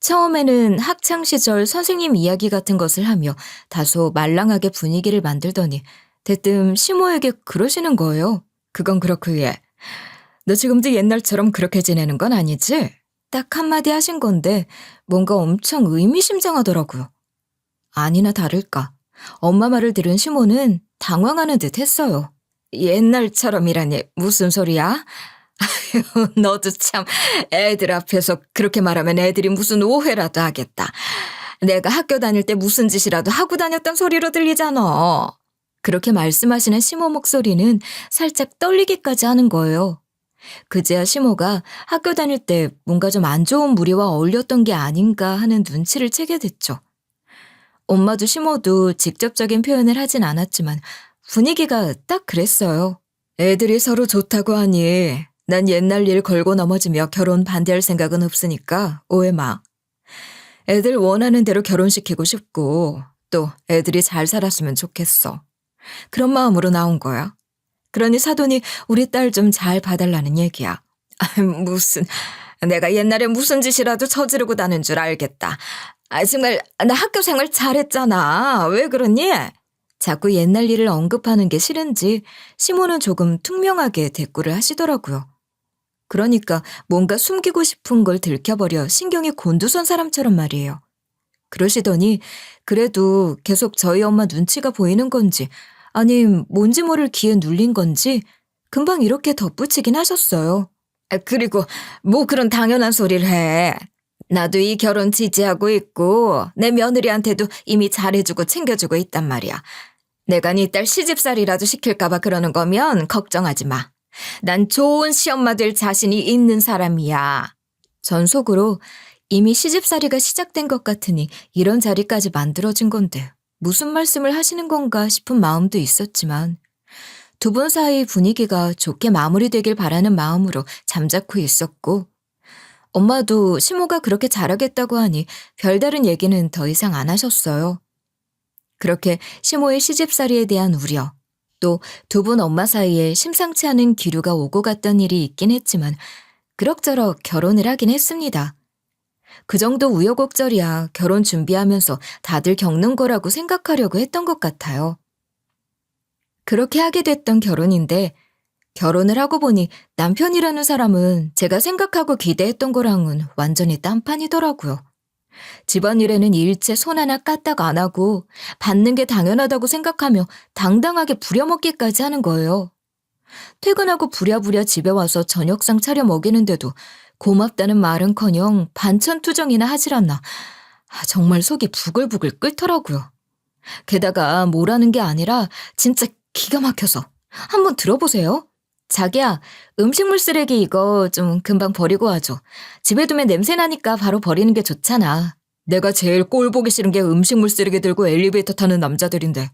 처음에는 학창시절 선생님 이야기 같은 것을 하며 다소 말랑하게 분위기를 만들더니 대뜸 시모에게 그러시는 거예요. 그건 그렇고 얘. 너 지금도 옛날처럼 그렇게 지내는 건 아니지? 딱 한마디 하신 건데 뭔가 엄청 의미심장하더라고요. 아니나 다를까. 엄마 말을 들은 시모는 당황하는 듯 했어요. 옛날처럼이라니 무슨 소리야? 아휴, 너도 참 애들 앞에서 그렇게 말하면 애들이 무슨 오해라도 하겠다. 내가 학교 다닐 때 무슨 짓이라도 하고 다녔던 소리로 들리잖아. 그렇게 말씀하시는 시모 목소리는 살짝 떨리기까지 하는 거예요. 그제야 시모가 학교 다닐 때 뭔가 좀 안 좋은 무리와 어울렸던 게 아닌가 하는 눈치를 채게 됐죠. 엄마도 시모도 직접적인 표현을 하진 않았지만 분위기가 딱 그랬어요. 애들이 서로 좋다고 하니 난 옛날 일 걸고 넘어지며 결혼 반대할 생각은 없으니까 오해 마. 애들 원하는 대로 결혼시키고 싶고 또 애들이 잘 살았으면 좋겠어. 그런 마음으로 나온 거야. 그러니 사돈이 우리 딸 좀 잘 봐달라는 얘기야. 무슨 내가 옛날에 무슨 짓이라도 저지르고 다는 줄 알겠다. 정말 나 학교 생활 잘했잖아. 왜 그러니? 자꾸 옛날 일을 언급하는 게 싫은지 시모는 조금 퉁명하게 대꾸를 하시더라고요. 그러니까 뭔가 숨기고 싶은 걸 들켜버려 신경이 곤두선 사람처럼 말이에요. 그러시더니 그래도 계속 저희 엄마 눈치가 보이는 건지 아니 뭔지 모를 기에 눌린 건지 금방 이렇게 덧붙이긴 하셨어요. 그리고 뭐 그런 당연한 소리를 해. 나도 이 결혼 지지하고 있고 내 며느리한테도 이미 잘해주고 챙겨주고 있단 말이야. 내가 네 딸 시집살이라도 시킬까봐 그러는 거면 걱정하지 마. 난 좋은 시엄마 될 자신이 있는 사람이야. 전 속으로 이미 시집살이가 시작된 것 같으니 이런 자리까지 만들어진 건데 무슨 말씀을 하시는 건가 싶은 마음도 있었지만 두 분 사이 분위기가 좋게 마무리되길 바라는 마음으로 잠자코 있었고 엄마도 시모가 그렇게 잘하겠다고 하니 별다른 얘기는 더 이상 안 하셨어요. 그렇게 시모의 시집살이에 대한 우려, 또 두 분 엄마 사이에 심상치 않은 기류가 오고 갔던 일이 있긴 했지만 그럭저럭 결혼을 하긴 했습니다. 그 정도 우여곡절이야 결혼 준비하면서 다들 겪는 거라고 생각하려고 했던 것 같아요. 그렇게 하게 됐던 결혼인데 결혼을 하고 보니 남편이라는 사람은 제가 생각하고 기대했던 거랑은 완전히 딴판이더라고요. 집안일에는 일체 손 하나 까딱 안 하고 받는 게 당연하다고 생각하며 당당하게 부려먹기까지 하는 거예요. 퇴근하고 부랴부랴 집에 와서 저녁상 차려 먹이는데도 고맙다는 말은커녕 반찬투정이나 하질 않나. 정말 속이 부글부글 끓더라고요. 게다가 뭐라는 게 아니라 진짜 기가 막혀서 한번 들어보세요. 자기야, 음식물 쓰레기 이거 좀 금방 버리고 와줘. 집에 두면 냄새 나니까 바로 버리는 게 좋잖아. 내가 제일 꼴 보기 싫은 게 음식물 쓰레기 들고 엘리베이터 타는 남자들인데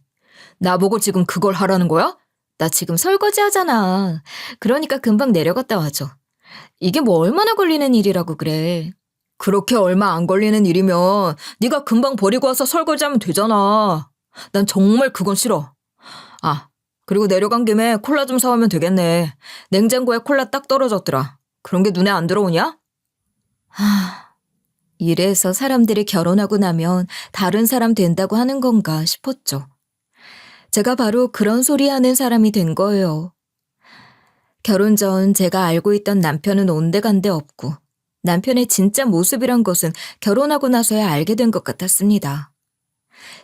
나보고 지금 그걸 하라는 거야? 나 지금 설거지 하잖아. 그러니까 금방 내려갔다 와줘. 이게 뭐 얼마나 걸리는 일이라고 그래. 그렇게 얼마 안 걸리는 일이면 네가 금방 버리고 와서 설거지하면 되잖아. 난 정말 그건 싫어. 그리고 내려간 김에 콜라 좀 사오면 되겠네. 냉장고에 콜라 딱 떨어졌더라. 그런 게 눈에 안 들어오냐? 이래서 사람들이 결혼하고 나면 다른 사람 된다고 하는 건가 싶었죠. 제가 바로 그런 소리 하는 사람이 된 거예요. 결혼 전 제가 알고 있던 남편은 온데간데 없고 남편의 진짜 모습이란 것은 결혼하고 나서야 알게 된 것 같았습니다.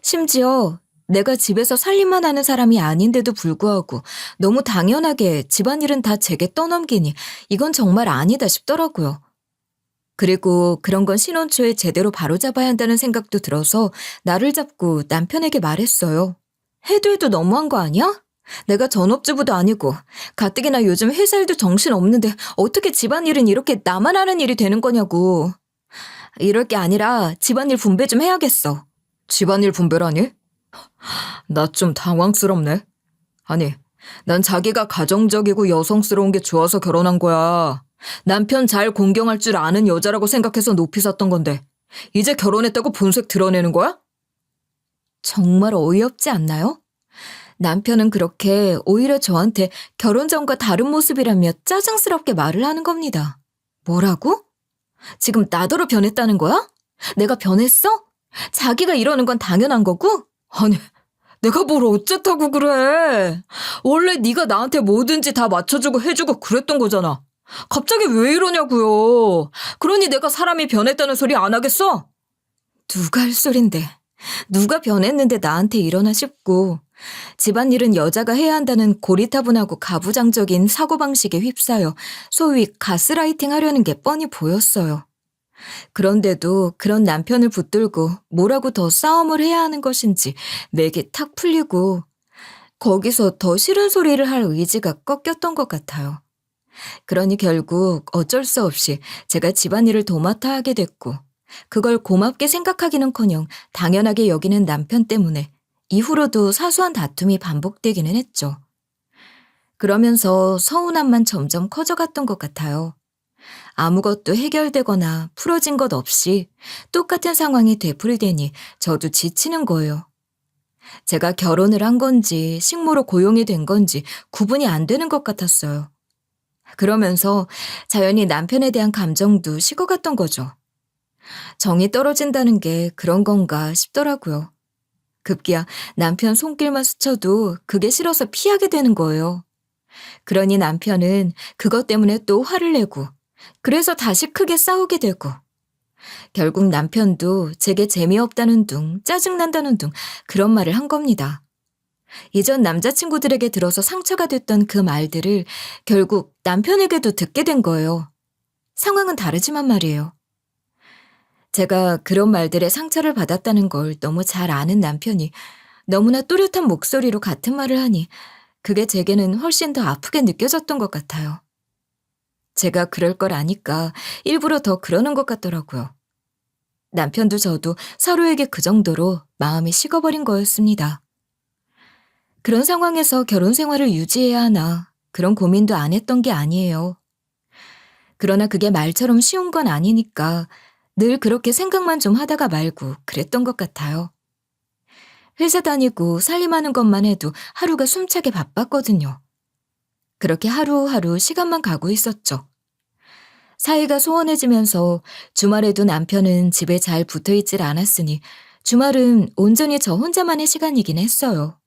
심지어 내가 집에서 살림만 하는 사람이 아닌데도 불구하고 너무 당연하게 집안일은 다 제게 떠넘기니 이건 정말 아니다 싶더라고요. 그리고 그런 건 신혼 초에 제대로 바로잡아야 한다는 생각도 들어서 나를 잡고 남편에게 말했어요. 해도 너무한 거 아니야? 내가 전업주부도 아니고 가뜩이나 요즘 회사 일도 정신없는데 어떻게 집안일은 이렇게 나만 하는 일이 되는 거냐고. 이럴 게 아니라 집안일 분배 좀 해야겠어. 집안일 분배라니? 나 좀 당황스럽네. 아니, 난 자기가 가정적이고 여성스러운 게 좋아서 결혼한 거야. 남편 잘 공경할 줄 아는 여자라고 생각해서 높이 샀던 건데 이제 결혼했다고 본색 드러내는 거야? 정말 어이없지 않나요? 남편은 그렇게 오히려 저한테 결혼 전과 다른 모습이라며 짜증스럽게 말을 하는 겁니다. 뭐라고? 지금 나더러 변했다는 거야? 내가 변했어? 자기가 이러는 건 당연한 거고? 아니, 내가 뭘 어쨌다고 그래. 원래 네가 나한테 뭐든지 다 맞춰주고 해주고 그랬던 거잖아. 갑자기 왜 이러냐고요. 그러니 내가 사람이 변했다는 소리 안 하겠어? 누가 할 소린데. 누가 변했는데 나한테 이러나 싶고 집안일은 여자가 해야 한다는 고리타분하고 가부장적인 사고방식에 휩싸여 소위 가스라이팅 하려는 게 뻔히 보였어요. 그런데도 그런 남편을 붙들고 뭐라고 더 싸움을 해야 하는 것인지 맥이 탁 풀리고 거기서 더 싫은 소리를 할 의지가 꺾였던 것 같아요. 그러니 결국 어쩔 수 없이 제가 집안일을 도맡아 하게 됐고, 그걸 고맙게 생각하기는커녕 당연하게 여기는 남편 때문에 이후로도 사소한 다툼이 반복되기는 했죠. 그러면서 서운함만 점점 커져갔던 것 같아요. 아무것도 해결되거나 풀어진 것 없이 똑같은 상황이 되풀이되니 저도 지치는 거예요. 제가 결혼을 한 건지 식모로 고용이 된 건지 구분이 안 되는 것 같았어요. 그러면서 자연히 남편에 대한 감정도 식어갔던 거죠. 정이 떨어진다는 게 그런 건가 싶더라고요. 급기야 남편 손길만 스쳐도 그게 싫어서 피하게 되는 거예요. 그러니 남편은 그것 때문에 또 화를 내고, 그래서 다시 크게 싸우게 되고, 결국 남편도 제게 재미없다는 둥, 짜증난다는 둥 그런 말을 한 겁니다. 이전 남자친구들에게 들어서 상처가 됐던 그 말들을 결국 남편에게도 듣게 된 거예요. 상황은 다르지만 말이에요. 제가 그런 말들에 상처를 받았다는 걸 너무 잘 아는 남편이 너무나 또렷한 목소리로 같은 말을 하니 그게 제게는 훨씬 더 아프게 느껴졌던 것 같아요. 제가 그럴 걸 아니까 일부러 더 그러는 것 같더라고요. 남편도 저도 서로에게 그 정도로 마음이 식어버린 거였습니다. 그런 상황에서 결혼 생활을 유지해야 하나 그런 고민도 안 했던 게 아니에요. 그러나 그게 말처럼 쉬운 건 아니니까 늘 그렇게 생각만 좀 하다가 말고 그랬던 것 같아요. 회사 다니고 살림하는 것만 해도 하루가 숨차게 바빴거든요. 그렇게 하루하루 시간만 가고 있었죠. 사이가 소원해지면서 주말에도 남편은 집에 잘 붙어있질 않았으니 주말은 온전히 저 혼자만의 시간이긴 했어요.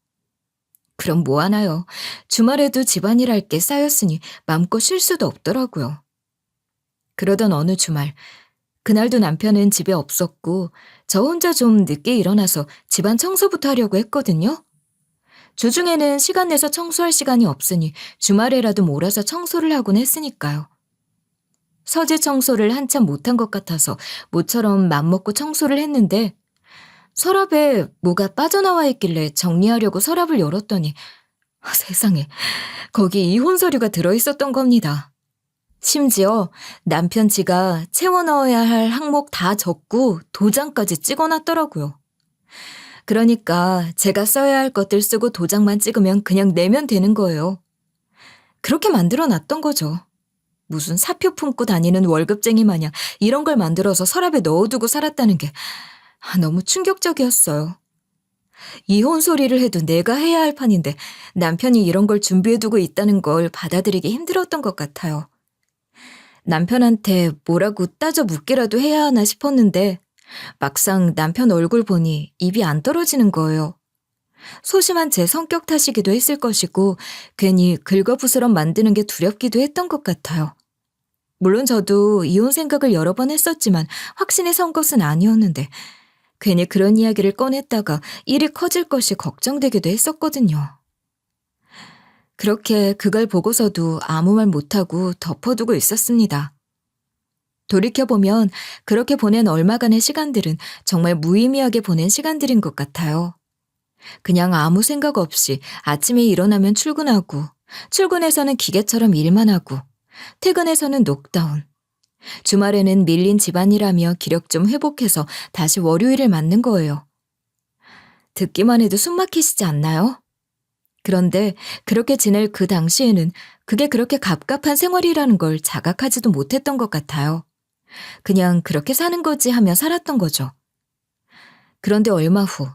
그럼 뭐 하나요? 주말에도 집안일 할 게 쌓였으니 맘껏 쉴 수도 없더라고요. 그러던 어느 주말, 그날도 남편은 집에 없었고 저 혼자 좀 늦게 일어나서 집안 청소부터 하려고 했거든요. 주중에는 시간 내서 청소할 시간이 없으니 주말에라도 몰아서 청소를 하곤 했으니까요. 서재 청소를 한참 못한 것 같아서 모처럼 맘먹고 청소를 했는데 서랍에 뭐가 빠져나와 있길래 정리하려고 서랍을 열었더니 세상에 거기 이혼 서류가 들어있었던 겁니다. 심지어 남편 지가 채워 넣어야 할 항목 다 적고 도장까지 찍어놨더라고요. 그러니까 제가 써야 할 것들 쓰고 도장만 찍으면 그냥 내면 되는 거예요. 그렇게 만들어 놨던 거죠. 무슨 사표 품고 다니는 월급쟁이 마냥 이런 걸 만들어서 서랍에 넣어두고 살았다는 게 너무 충격적이었어요. 이혼 소리를 해도 내가 해야 할 판인데 남편이 이런 걸 준비해두고 있다는 걸 받아들이기 힘들었던 것 같아요. 남편한테 뭐라고 따져 묻기라도 해야 하나 싶었는데 막상 남편 얼굴 보니 입이 안 떨어지는 거예요. 소심한 제 성격 탓이기도 했을 것이고 괜히 긁어부스럼 만드는 게 두렵기도 했던 것 같아요. 물론 저도 이혼 생각을 여러 번 했었지만 확신이 선 것은 아니었는데 괜히 그런 이야기를 꺼냈다가 일이 커질 것이 걱정되기도 했었거든요. 그렇게 그걸 보고서도 아무 말 못하고 덮어두고 있었습니다. 돌이켜보면 그렇게 보낸 얼마간의 시간들은 정말 무의미하게 보낸 시간들인 것 같아요. 그냥 아무 생각 없이 아침에 일어나면 출근하고 출근해서는 기계처럼 일만 하고 퇴근해서는 녹다운. 주말에는 밀린 집안일하며 기력 좀 회복해서 다시 월요일을 맞는 거예요. 듣기만 해도 숨 막히시지 않나요? 그런데 그렇게 지낼 그 당시에는 그게 그렇게 갑갑한 생활이라는 걸 자각하지도 못했던 것 같아요. 그냥 그렇게 사는 거지 하며 살았던 거죠. 그런데 얼마 후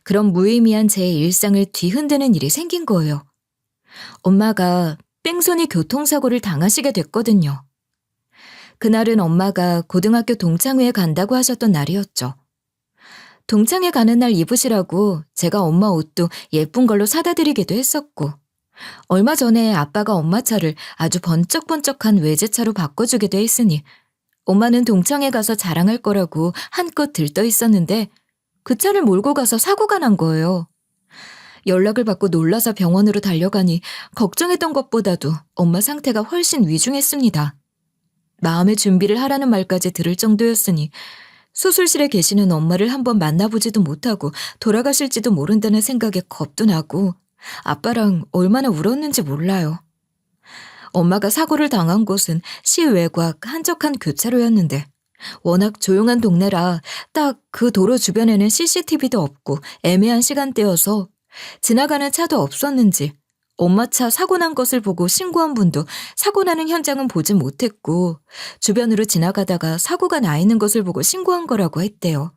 그런 무의미한 제 일상을 뒤흔드는 일이 생긴 거예요. 엄마가 뺑소니 교통사고를 당하시게 됐거든요. 그날은 엄마가 고등학교 동창회에 간다고 하셨던 날이었죠. 동창회 가는 날 입으시라고 제가 엄마 옷도 예쁜 걸로 사다 드리기도 했었고 얼마 전에 아빠가 엄마 차를 아주 번쩍번쩍한 외제차로 바꿔주기도 했으니 엄마는 동창회 가서 자랑할 거라고 한껏 들떠 있었는데 그 차를 몰고 가서 사고가 난 거예요. 연락을 받고 놀라서 병원으로 달려가니 걱정했던 것보다도 엄마 상태가 훨씬 위중했습니다. 마음의 준비를 하라는 말까지 들을 정도였으니 수술실에 계시는 엄마를 한번 만나보지도 못하고 돌아가실지도 모른다는 생각에 겁도 나고 아빠랑 얼마나 울었는지 몰라요. 엄마가 사고를 당한 곳은 시 외곽 한적한 교차로였는데 워낙 조용한 동네라 딱 그 도로 주변에는 CCTV도 없고 애매한 시간대여서 지나가는 차도 없었는지 엄마 차 사고 난 것을 보고 신고한 분도 사고 나는 현장은 보지 못했고 주변으로 지나가다가 사고가 나 있는 것을 보고 신고한 거라고 했대요.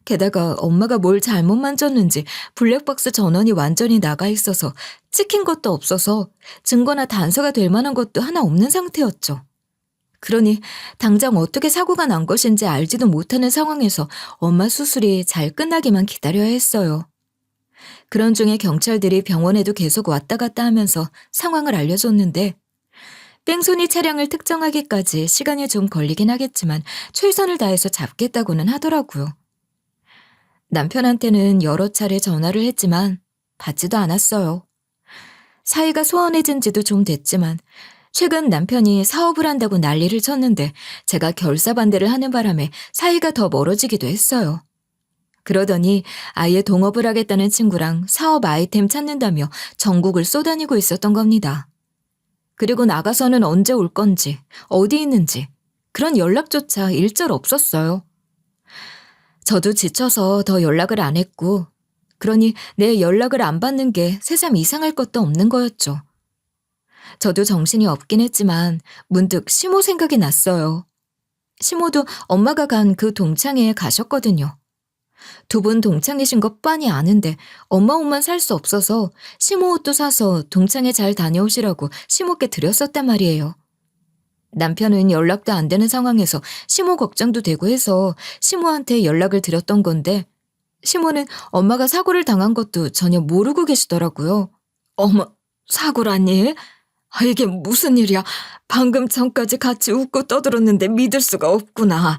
게다가 엄마가 뭘 잘못 만졌는지 블랙박스 전원이 완전히 나가 있어서 찍힌 것도 없어서 증거나 단서가 될 만한 것도 하나 없는 상태였죠. 그러니 당장 어떻게 사고가 난 것인지 알지도 못하는 상황에서 엄마 수술이 잘 끝나기만 기다려야 했어요. 그런 중에 경찰들이 병원에도 계속 왔다 갔다 하면서 상황을 알려줬는데 뺑소니 차량을 특정하기까지 시간이 좀 걸리긴 하겠지만 최선을 다해서 잡겠다고는 하더라고요. 남편한테는 여러 차례 전화를 했지만 받지도 않았어요. 사이가 소원해진 지도 좀 됐지만 최근 남편이 사업을 한다고 난리를 쳤는데 제가 결사반대를 하는 바람에 사이가 더 멀어지기도 했어요. 그러더니 아예 동업을 하겠다는 친구랑 사업 아이템 찾는다며 전국을 쏘다니고 있었던 겁니다. 그리고 나가서는 언제 올 건지, 어디 있는지 그런 연락조차 일절 없었어요. 저도 지쳐서 더 연락을 안 했고 그러니 내 연락을 안 받는 게 새삼 이상할 것도 없는 거였죠. 저도 정신이 없긴 했지만 문득 시모 생각이 났어요. 시모도 엄마가 간 그 동창회에 가셨거든요. 두 분 동창이신 것 빤히 아는데 엄마 옷만 살 수 없어서 시모 옷도 사서 동창회 잘 다녀오시라고 시모께 드렸었단 말이에요. 남편은 연락도 안 되는 상황에서 시모 걱정도 되고 해서 시모한테 연락을 드렸던 건데 시모는 엄마가 사고를 당한 것도 전혀 모르고 계시더라고요. 어머, 사고라니? 이게 무슨 일이야? 방금 전까지 같이 웃고 떠들었는데 믿을 수가 없구나.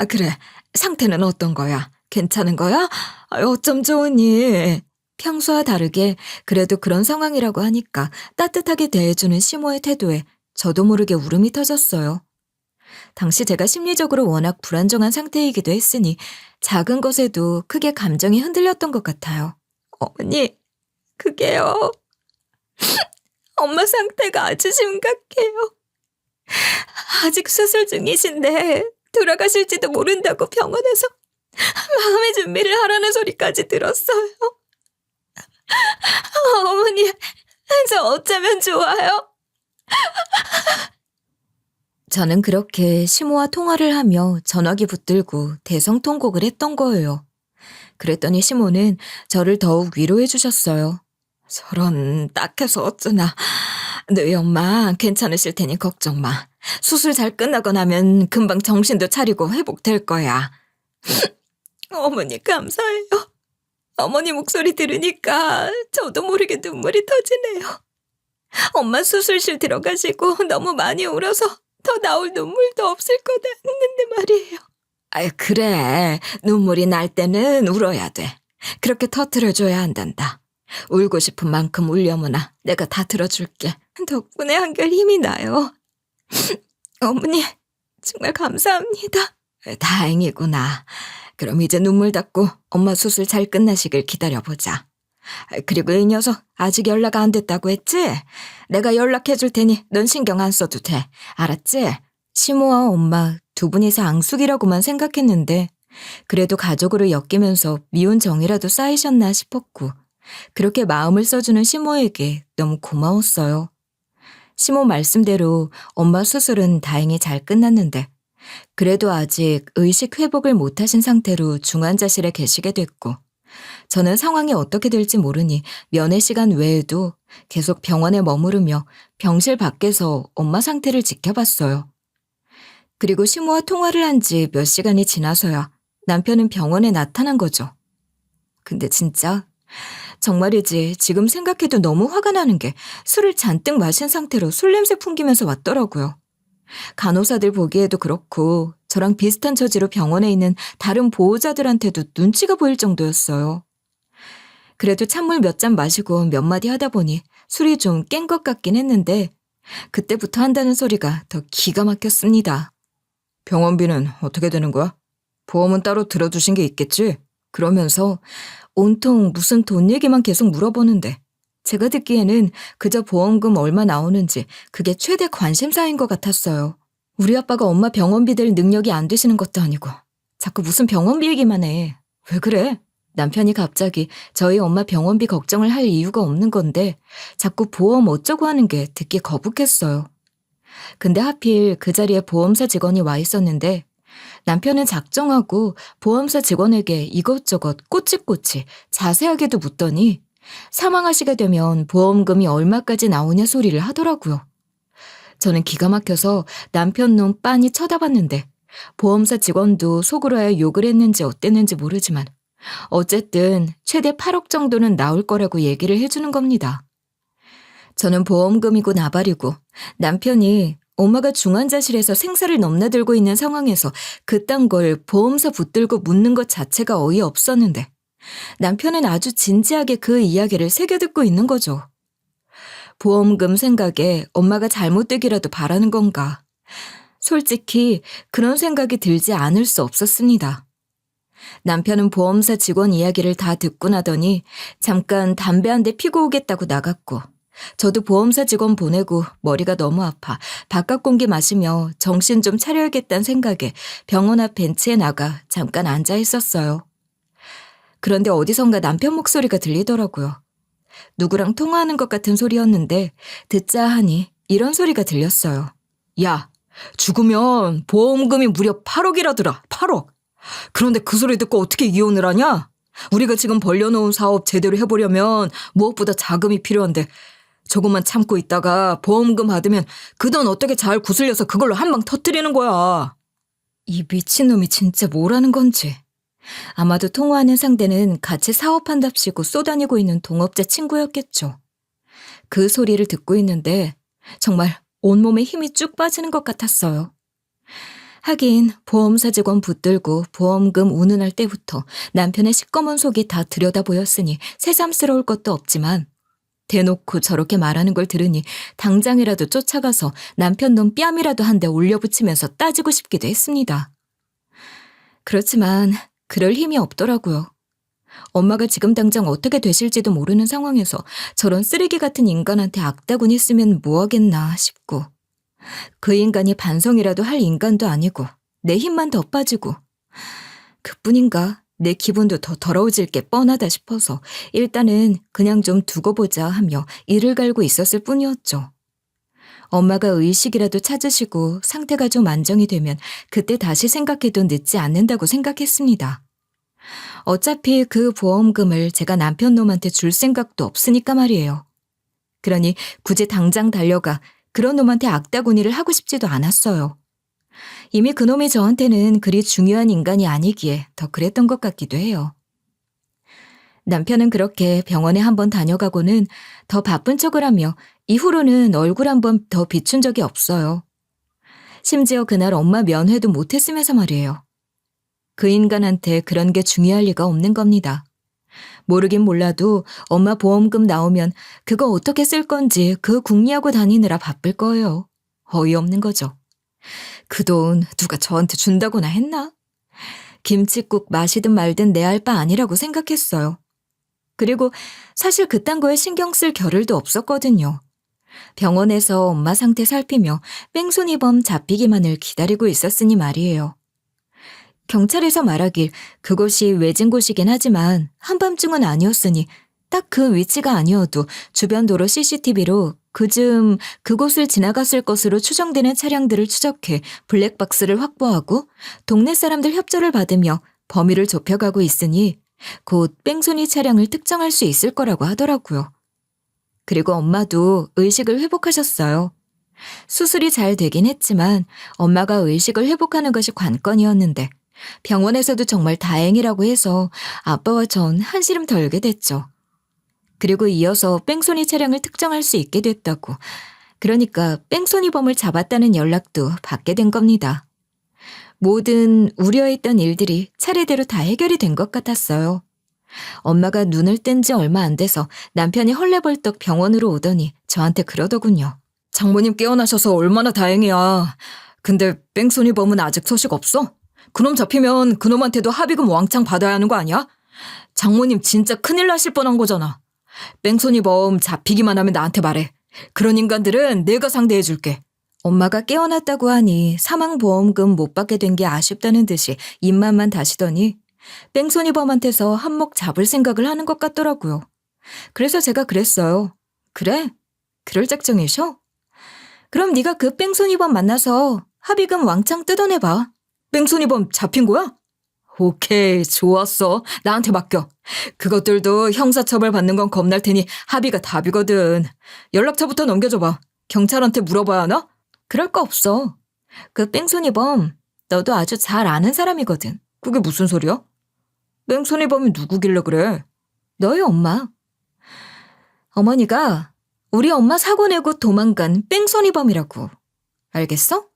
그래, 상태는 어떤 거야? 괜찮은 거야? 어쩜 좋으니? 평소와 다르게 그래도 그런 상황이라고 하니까 따뜻하게 대해주는 시모의 태도에 저도 모르게 울음이 터졌어요. 당시 제가 심리적으로 워낙 불안정한 상태이기도 했으니 작은 것에도 크게 감정이 흔들렸던 것 같아요. 어머니, 그게요. 엄마 상태가 아주 심각해요. 아직 수술 중이신데 돌아가실지도 모른다고 병원에서 마음의 준비를 하라는 소리까지 들었어요. 어머니, 저 어쩌면 좋아요? 저는 그렇게 시모와 통화를 하며 전화기 붙들고 대성통곡을 했던 거예요. 그랬더니 시모는 저를 더욱 위로해 주셨어요. 저런, 딱해서 어쩌나. 너희 엄마 괜찮으실 테니 걱정 마. 수술 잘 끝나고 나면 금방 정신도 차리고 회복될 거야. 어머니 감사해요. 어머니 목소리 들으니까 저도 모르게 눈물이 터지네요. 엄마 수술실 들어가시고 너무 많이 울어서 더 나올 눈물도 없을 거다 했는데 말이에요. 그래. 눈물이 날 때는 울어야 돼. 그렇게 터뜨려줘야 한단다. 울고 싶은 만큼 울려무나 내가 다 들어줄게. 덕분에 한결 힘이 나요. 어머니, 정말 감사합니다. 다행이구나. 그럼 이제 눈물 닦고 엄마 수술 잘 끝나시길 기다려보자. 그리고 이 녀석 아직 연락 안 됐다고 했지? 내가 연락해줄 테니 넌 신경 안 써도 돼. 알았지? 시모와 엄마 두 분이서 앙숙이라고만 생각했는데 그래도 가족으로 엮이면서 미운 정이라도 쌓이셨나 싶었고 그렇게 마음을 써주는 시모에게 너무 고마웠어요. 시모 말씀대로 엄마 수술은 다행히 잘 끝났는데 그래도 아직 의식 회복을 못하신 상태로 중환자실에 계시게 됐고 저는 상황이 어떻게 될지 모르니 면회 시간 외에도 계속 병원에 머무르며 병실 밖에서 엄마 상태를 지켜봤어요. 그리고 시모와 통화를 한 지 몇 시간이 지나서야 남편은 병원에 나타난 거죠. 근데 진짜 정말이지 지금 생각해도 너무 화가 나는 게 술을 잔뜩 마신 상태로 술 냄새 풍기면서 왔더라고요. 간호사들 보기에도 그렇고 저랑 비슷한 처지로 병원에 있는 다른 보호자들한테도 눈치가 보일 정도였어요. 그래도 찬물 몇 잔 마시고 몇 마디 하다 보니 술이 좀 깬 것 같긴 했는데 그때부터 한다는 소리가 더 기가 막혔습니다. 병원비는 어떻게 되는 거야? 보험은 따로 들어두신 게 있겠지? 그러면서 온통 무슨 돈 얘기만 계속 물어보는데 제가 듣기에는 그저 보험금 얼마 나오는지 그게 최대 관심사인 것 같았어요. 우리 아빠가 엄마 병원비 댈 능력이 안 되시는 것도 아니고 자꾸 무슨 병원비 얘기만 해. 왜 그래? 남편이 갑자기 저희 엄마 병원비 걱정을 할 이유가 없는 건데 자꾸 보험 어쩌고 하는 게 듣기 거북했어요. 근데 하필 그 자리에 보험사 직원이 와 있었는데 남편은 작정하고 보험사 직원에게 이것저것 꼬치꼬치 자세하게도 묻더니 사망하시게 되면 보험금이 얼마까지 나오냐 소리를 하더라고요. 저는 기가 막혀서 남편 놈 빤히 쳐다봤는데 보험사 직원도 속으로야 욕을 했는지 어땠는지 모르지만 어쨌든 최대 8억 정도는 나올 거라고 얘기를 해주는 겁니다. 저는 보험금이고 나발이고 남편이 엄마가 중환자실에서 생사를 넘나들고 있는 상황에서 그딴 걸 보험사 붙들고 묻는 것 자체가 어이없었는데 남편은 아주 진지하게 그 이야기를 새겨듣고 있는 거죠. 보험금 생각에 엄마가 잘못되기라도 바라는 건가. 솔직히 그런 생각이 들지 않을 수 없었습니다. 남편은 보험사 직원 이야기를 다 듣고 나더니 잠깐 담배 한 대 피고 오겠다고 나갔고 저도 보험사 직원 보내고 머리가 너무 아파 바깥 공기 마시며 정신 좀 차려야겠다는 생각에 병원 앞 벤치에 나가 잠깐 앉아 있었어요. 그런데 어디선가 남편 목소리가 들리더라고요. 누구랑 통화하는 것 같은 소리였는데 듣자 하니 이런 소리가 들렸어요. 야, 죽으면 보험금이 무려 8억이라더라. 8억. 그런데 그 소리 듣고 어떻게 이혼을 하냐? 우리가 지금 벌려놓은 사업 제대로 해보려면 무엇보다 자금이 필요한데 조금만 참고 있다가 보험금 받으면 그 돈 어떻게 잘 구슬려서 그걸로 한 방 터뜨리는 거야. 이 미친놈이 진짜 뭐라는 건지. 아마도 통화하는 상대는 같이 사업한답시고 쏘다니고 있는 동업자 친구였겠죠. 그 소리를 듣고 있는데 정말 온몸에 힘이 쭉 빠지는 것 같았어요. 하긴 보험사 직원 붙들고 보험금 운운할 때부터 남편의 시꺼먼 속이 다 들여다 보였으니 새삼스러울 것도 없지만 대놓고 저렇게 말하는 걸 들으니 당장이라도 쫓아가서 남편 놈 뺨이라도 한 대 올려붙이면서 따지고 싶기도 했습니다. 그렇지만 그럴 힘이 없더라고요. 엄마가 지금 당장 어떻게 되실지도 모르는 상황에서 저런 쓰레기 같은 인간한테 악다구니 쓰면 뭐하겠나 싶고 그 인간이 반성이라도 할 인간도 아니고 내 힘만 더 빠지고 그뿐인가 내 기분도 더 더러워질 게 뻔하다 싶어서 일단은 그냥 좀 두고 보자 하며 이를 갈고 있었을 뿐이었죠. 엄마가 의식이라도 찾으시고 상태가 좀 안정이 되면 그때 다시 생각해도 늦지 않는다고 생각했습니다. 어차피 그 보험금을 제가 남편 놈한테 줄 생각도 없으니까 말이에요. 그러니 굳이 당장 달려가 그런 놈한테 악다구니를 하고 싶지도 않았어요. 이미 그놈이 저한테는 그리 중요한 인간이 아니기에 더 그랬던 것 같기도 해요. 남편은 그렇게 병원에 한번 다녀가고는 더 바쁜 척을 하며 이후로는 얼굴 한번 더 비춘 적이 없어요. 심지어 그날 엄마 면회도 못했으면서 말이에요. 그 인간한테 그런 게 중요할 리가 없는 겁니다. 모르긴 몰라도 엄마 보험금 나오면 그거 어떻게 쓸 건지 그 궁리하고 다니느라 바쁠 거예요. 어이없는 거죠. 그 돈 누가 저한테 준다거나 했나? 김칫국 마시든 말든 내 알 바 아니라고 생각했어요. 그리고 사실 그딴 거에 신경 쓸 겨를도 없었거든요. 병원에서 엄마 상태 살피며 뺑소니범 잡히기만을 기다리고 있었으니 말이에요. 경찰에서 말하길 그곳이 외진 곳이긴 하지만 한밤중은 아니었으니 딱 그 위치가 아니어도 주변 도로 CCTV로 그즈음 그곳을 지나갔을 것으로 추정되는 차량들을 추적해 블랙박스를 확보하고 동네 사람들 협조를 받으며 범위를 좁혀가고 있으니 곧 뺑소니 차량을 특정할 수 있을 거라고 하더라고요. 그리고 엄마도 의식을 회복하셨어요. 수술이 잘 되긴 했지만 엄마가 의식을 회복하는 것이 관건이었는데 병원에서도 정말 다행이라고 해서 아빠와 전 한시름 덜게 됐죠. 그리고 이어서 뺑소니 차량을 특정할 수 있게 됐다고. 그러니까 뺑소니범을 잡았다는 연락도 받게 된 겁니다. 모든 우려했던 일들이 차례대로 다 해결이 된 것 같았어요. 엄마가 눈을 뜬 지 얼마 안 돼서 남편이 헐레벌떡 병원으로 오더니 저한테 그러더군요. 장모님 깨어나셔서 얼마나 다행이야. 근데 뺑소니범은 아직 소식 없어? 그놈 잡히면 그놈한테도 합의금 왕창 받아야 하는 거 아니야? 장모님 진짜 큰일 나실 뻔한 거잖아. 뺑소니범 잡히기만 하면 나한테 말해. 그런 인간들은 내가 상대해줄게. 엄마가 깨어났다고 하니 사망보험금 못 받게 된 게 아쉽다는 듯이 입만만 다시더니 뺑소니범한테서 한몫 잡을 생각을 하는 것 같더라고요. 그래서 제가 그랬어요. 그래? 그럴 작정이셔? 그럼 네가 그 뺑소니범 만나서 합의금 왕창 뜯어내봐. 뺑소니범 잡힌 거야? 오케이, 좋았어. 나한테 맡겨. 그것들도 형사처벌 받는 건 겁날 테니 합의가 답이거든. 연락처부터 넘겨줘봐. 경찰한테 물어봐야 하나? 그럴 거 없어. 그 뺑소니범 너도 아주 잘 아는 사람이거든. 그게 무슨 소리야? 뺑소니범이 누구길래 그래? 너희 엄마. 어머니가 우리 엄마 사고 내고 도망간 뺑소니범이라고. 알겠어?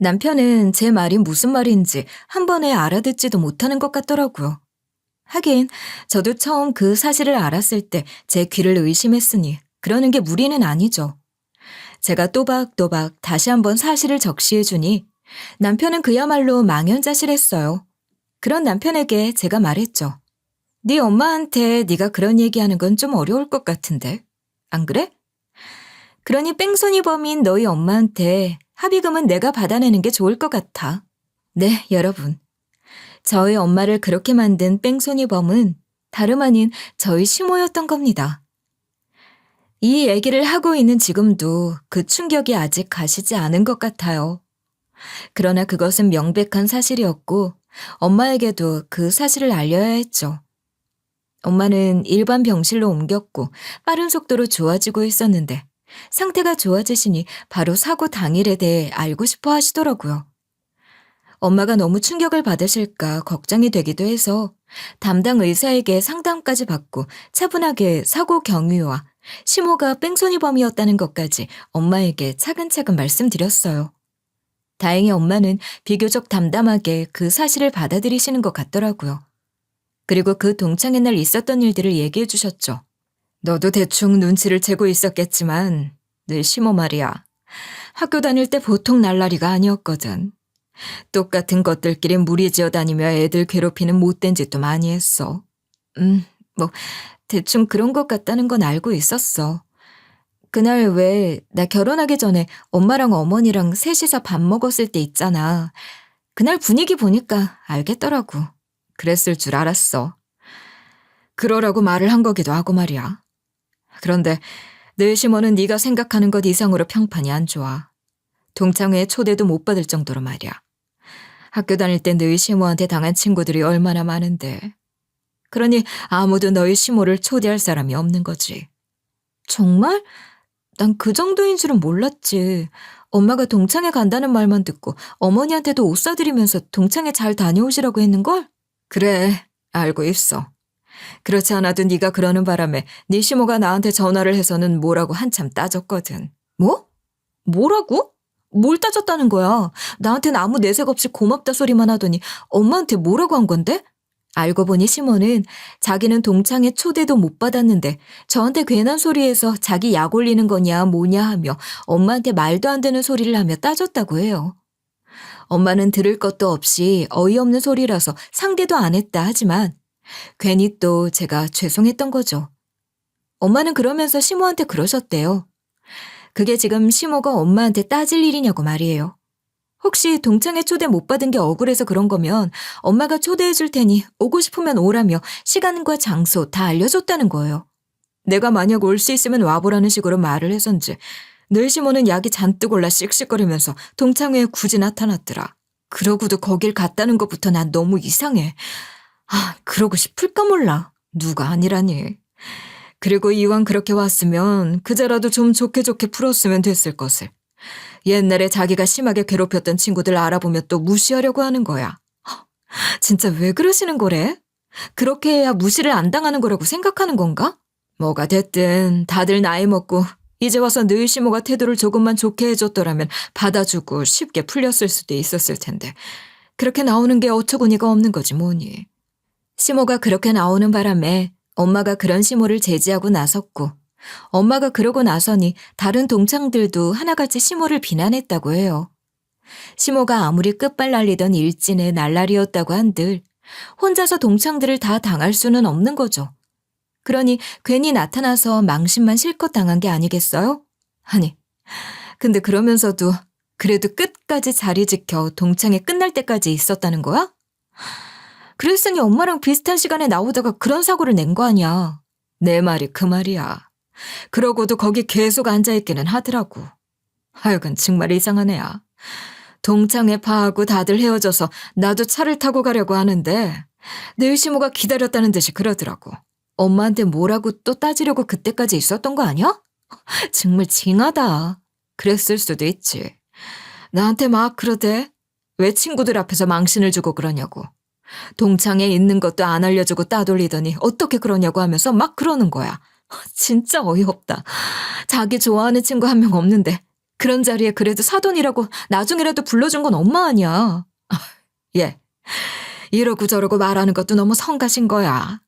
남편은 제 말이 무슨 말인지 한 번에 알아듣지도 못하는 것 같더라고요. 하긴 저도 처음 그 사실을 알았을 때 제 귀를 의심했으니 그러는 게 무리는 아니죠. 제가 또박또박 다시 한번 사실을 적시해주니 남편은 그야말로 망연자실했어요. 그런 남편에게 제가 말했죠. 네 엄마한테 네가 그런 얘기하는 건 좀 어려울 것 같은데. 안 그래? 그러니 뺑소니범인 너희 엄마한테 합의금은 내가 받아내는 게 좋을 것 같아. 네, 여러분. 저희 엄마를 그렇게 만든 뺑소니범은 다름 아닌 저희 시모였던 겁니다. 이 얘기를 하고 있는 지금도 그 충격이 아직 가시지 않은 것 같아요. 그러나 그것은 명백한 사실이었고 엄마에게도 그 사실을 알려야 했죠. 엄마는 일반 병실로 옮겼고 빠른 속도로 좋아지고 있었는데 상태가 좋아지시니 바로 사고 당일에 대해 알고 싶어 하시더라고요. 엄마가 너무 충격을 받으실까 걱정이 되기도 해서 담당 의사에게 상담까지 받고 차분하게 사고 경위와 시모가 뺑소니범이었다는 것까지 엄마에게 차근차근 말씀드렸어요. 다행히 엄마는 비교적 담담하게 그 사실을 받아들이시는 것 같더라고요. 그리고 그 동창회 날 있었던 일들을 얘기해 주셨죠. 너도 대충 눈치를 채고 있었겠지만 늘 시모 말이야. 학교 다닐 때 보통 날라리가 아니었거든. 똑같은 것들끼리 무리지어 다니며 애들 괴롭히는 못된 짓도 많이 했어. 뭐 대충 그런 것 같다는 건 알고 있었어. 그날 왜 나 결혼하기 전에 엄마랑 어머니랑 셋이서 밥 먹었을 때 있잖아. 그날 분위기 보니까 알겠더라고. 그랬을 줄 알았어. 그러라고 말을 한 거기도 하고 말이야. 그런데 늘 시모는 네가 생각하는 것 이상으로 평판이 안 좋아. 동창회에 초대도 못 받을 정도로 말이야. 학교 다닐 때 너희 시모한테 당한 친구들이 얼마나 많은데. 그러니 아무도 너희 시모를 초대할 사람이 없는 거지. 정말? 난 그 정도인 줄은 몰랐지. 엄마가 동창회 간다는 말만 듣고 어머니한테도 옷 사드리면서 동창회 잘 다녀오시라고 했는걸? 그래, 알고 있어. 그렇지 않아도 네가 그러는 바람에 네 시모가 나한테 전화를 해서는 뭐라고 한참 따졌거든. 뭐? 뭐라고? 뭘 따졌다는 거야? 나한테는 아무 내색 없이 고맙다 소리만 하더니 엄마한테 뭐라고 한 건데? 알고 보니 시모는 자기는 동창회 초대도 못 받았는데 저한테 괜한 소리해서 자기 약 올리는 거냐 뭐냐 하며 엄마한테 말도 안 되는 소리를 하며 따졌다고 해요. 엄마는 들을 것도 없이 어이없는 소리라서 상대도 안 했다 하지만 괜히 또 제가 죄송했던 거죠. 엄마는 그러면서 시모한테 그러셨대요. 그게 지금 시모가 엄마한테 따질 일이냐고 말이에요. 혹시 동창회 초대 못 받은 게 억울해서 그런 거면 엄마가 초대해 줄 테니 오고 싶으면 오라며 시간과 장소 다 알려줬다는 거예요. 내가 만약 올 수 있으면 와보라는 식으로 말을 해선지 늘 시모는 약이 잔뜩 올라 씩씩거리면서 동창회에 굳이 나타났더라. 그러고도 거길 갔다는 것부터 난 너무 이상해. 그러고 싶을까 몰라. 누가 아니라니. 그리고 이왕 그렇게 왔으면 그자라도 좀 좋게 풀었으면 됐을 것을. 옛날에 자기가 심하게 괴롭혔던 친구들 알아보면 또 무시하려고 하는 거야. 진짜 왜 그러시는 거래? 그렇게 해야 무시를 안 당하는 거라고 생각하는 건가? 뭐가 됐든 다들 나이 먹고 이제 와서 늘 시모가 태도를 조금만 좋게 해줬더라면 받아주고 쉽게 풀렸을 수도 있었을 텐데 그렇게 나오는 게 어처구니가 없는 거지 뭐니. 시모가 그렇게 나오는 바람에 엄마가 그런 시모를 제지하고 나섰고 엄마가 그러고 나서니 다른 동창들도 하나같이 시모를 비난했다고 해요. 시모가 아무리 끝발날리던 일진의 날라리였다고 한들 혼자서 동창들을 다 당할 수는 없는 거죠. 그러니 괜히 나타나서 망신만 실컷 당한 게 아니겠어요? 아니, 근데 그러면서도 그래도 끝까지 자리 지켜 동창회 끝날 때까지 있었다는 거야? 그랬으니 엄마랑 비슷한 시간에 나오다가 그런 사고를 낸 거 아니야. 내 말이 그 말이야. 그러고도 거기 계속 앉아있기는 하더라고. 하여간 정말 이상한 애야. 동창회 파하고 다들 헤어져서 나도 차를 타고 가려고 하는데 내 시모가 기다렸다는 듯이 그러더라고. 엄마한테 뭐라고 또 따지려고 그때까지 있었던 거 아니야? 정말 징하다. 그랬을 수도 있지. 나한테 막 그러대. 왜 친구들 앞에서 망신을 주고 그러냐고. 동창회 있는 것도 안 알려주고 따돌리더니 어떻게 그러냐고 하면서 막 그러는 거야. 진짜 어이없다. 자기 좋아하는 친구 한 명 없는데 그런 자리에 그래도 사돈이라고 나중에라도 불러준 건 엄마 아니야. 얘, 이러고 저러고 말하는 것도 너무 성가신 거야.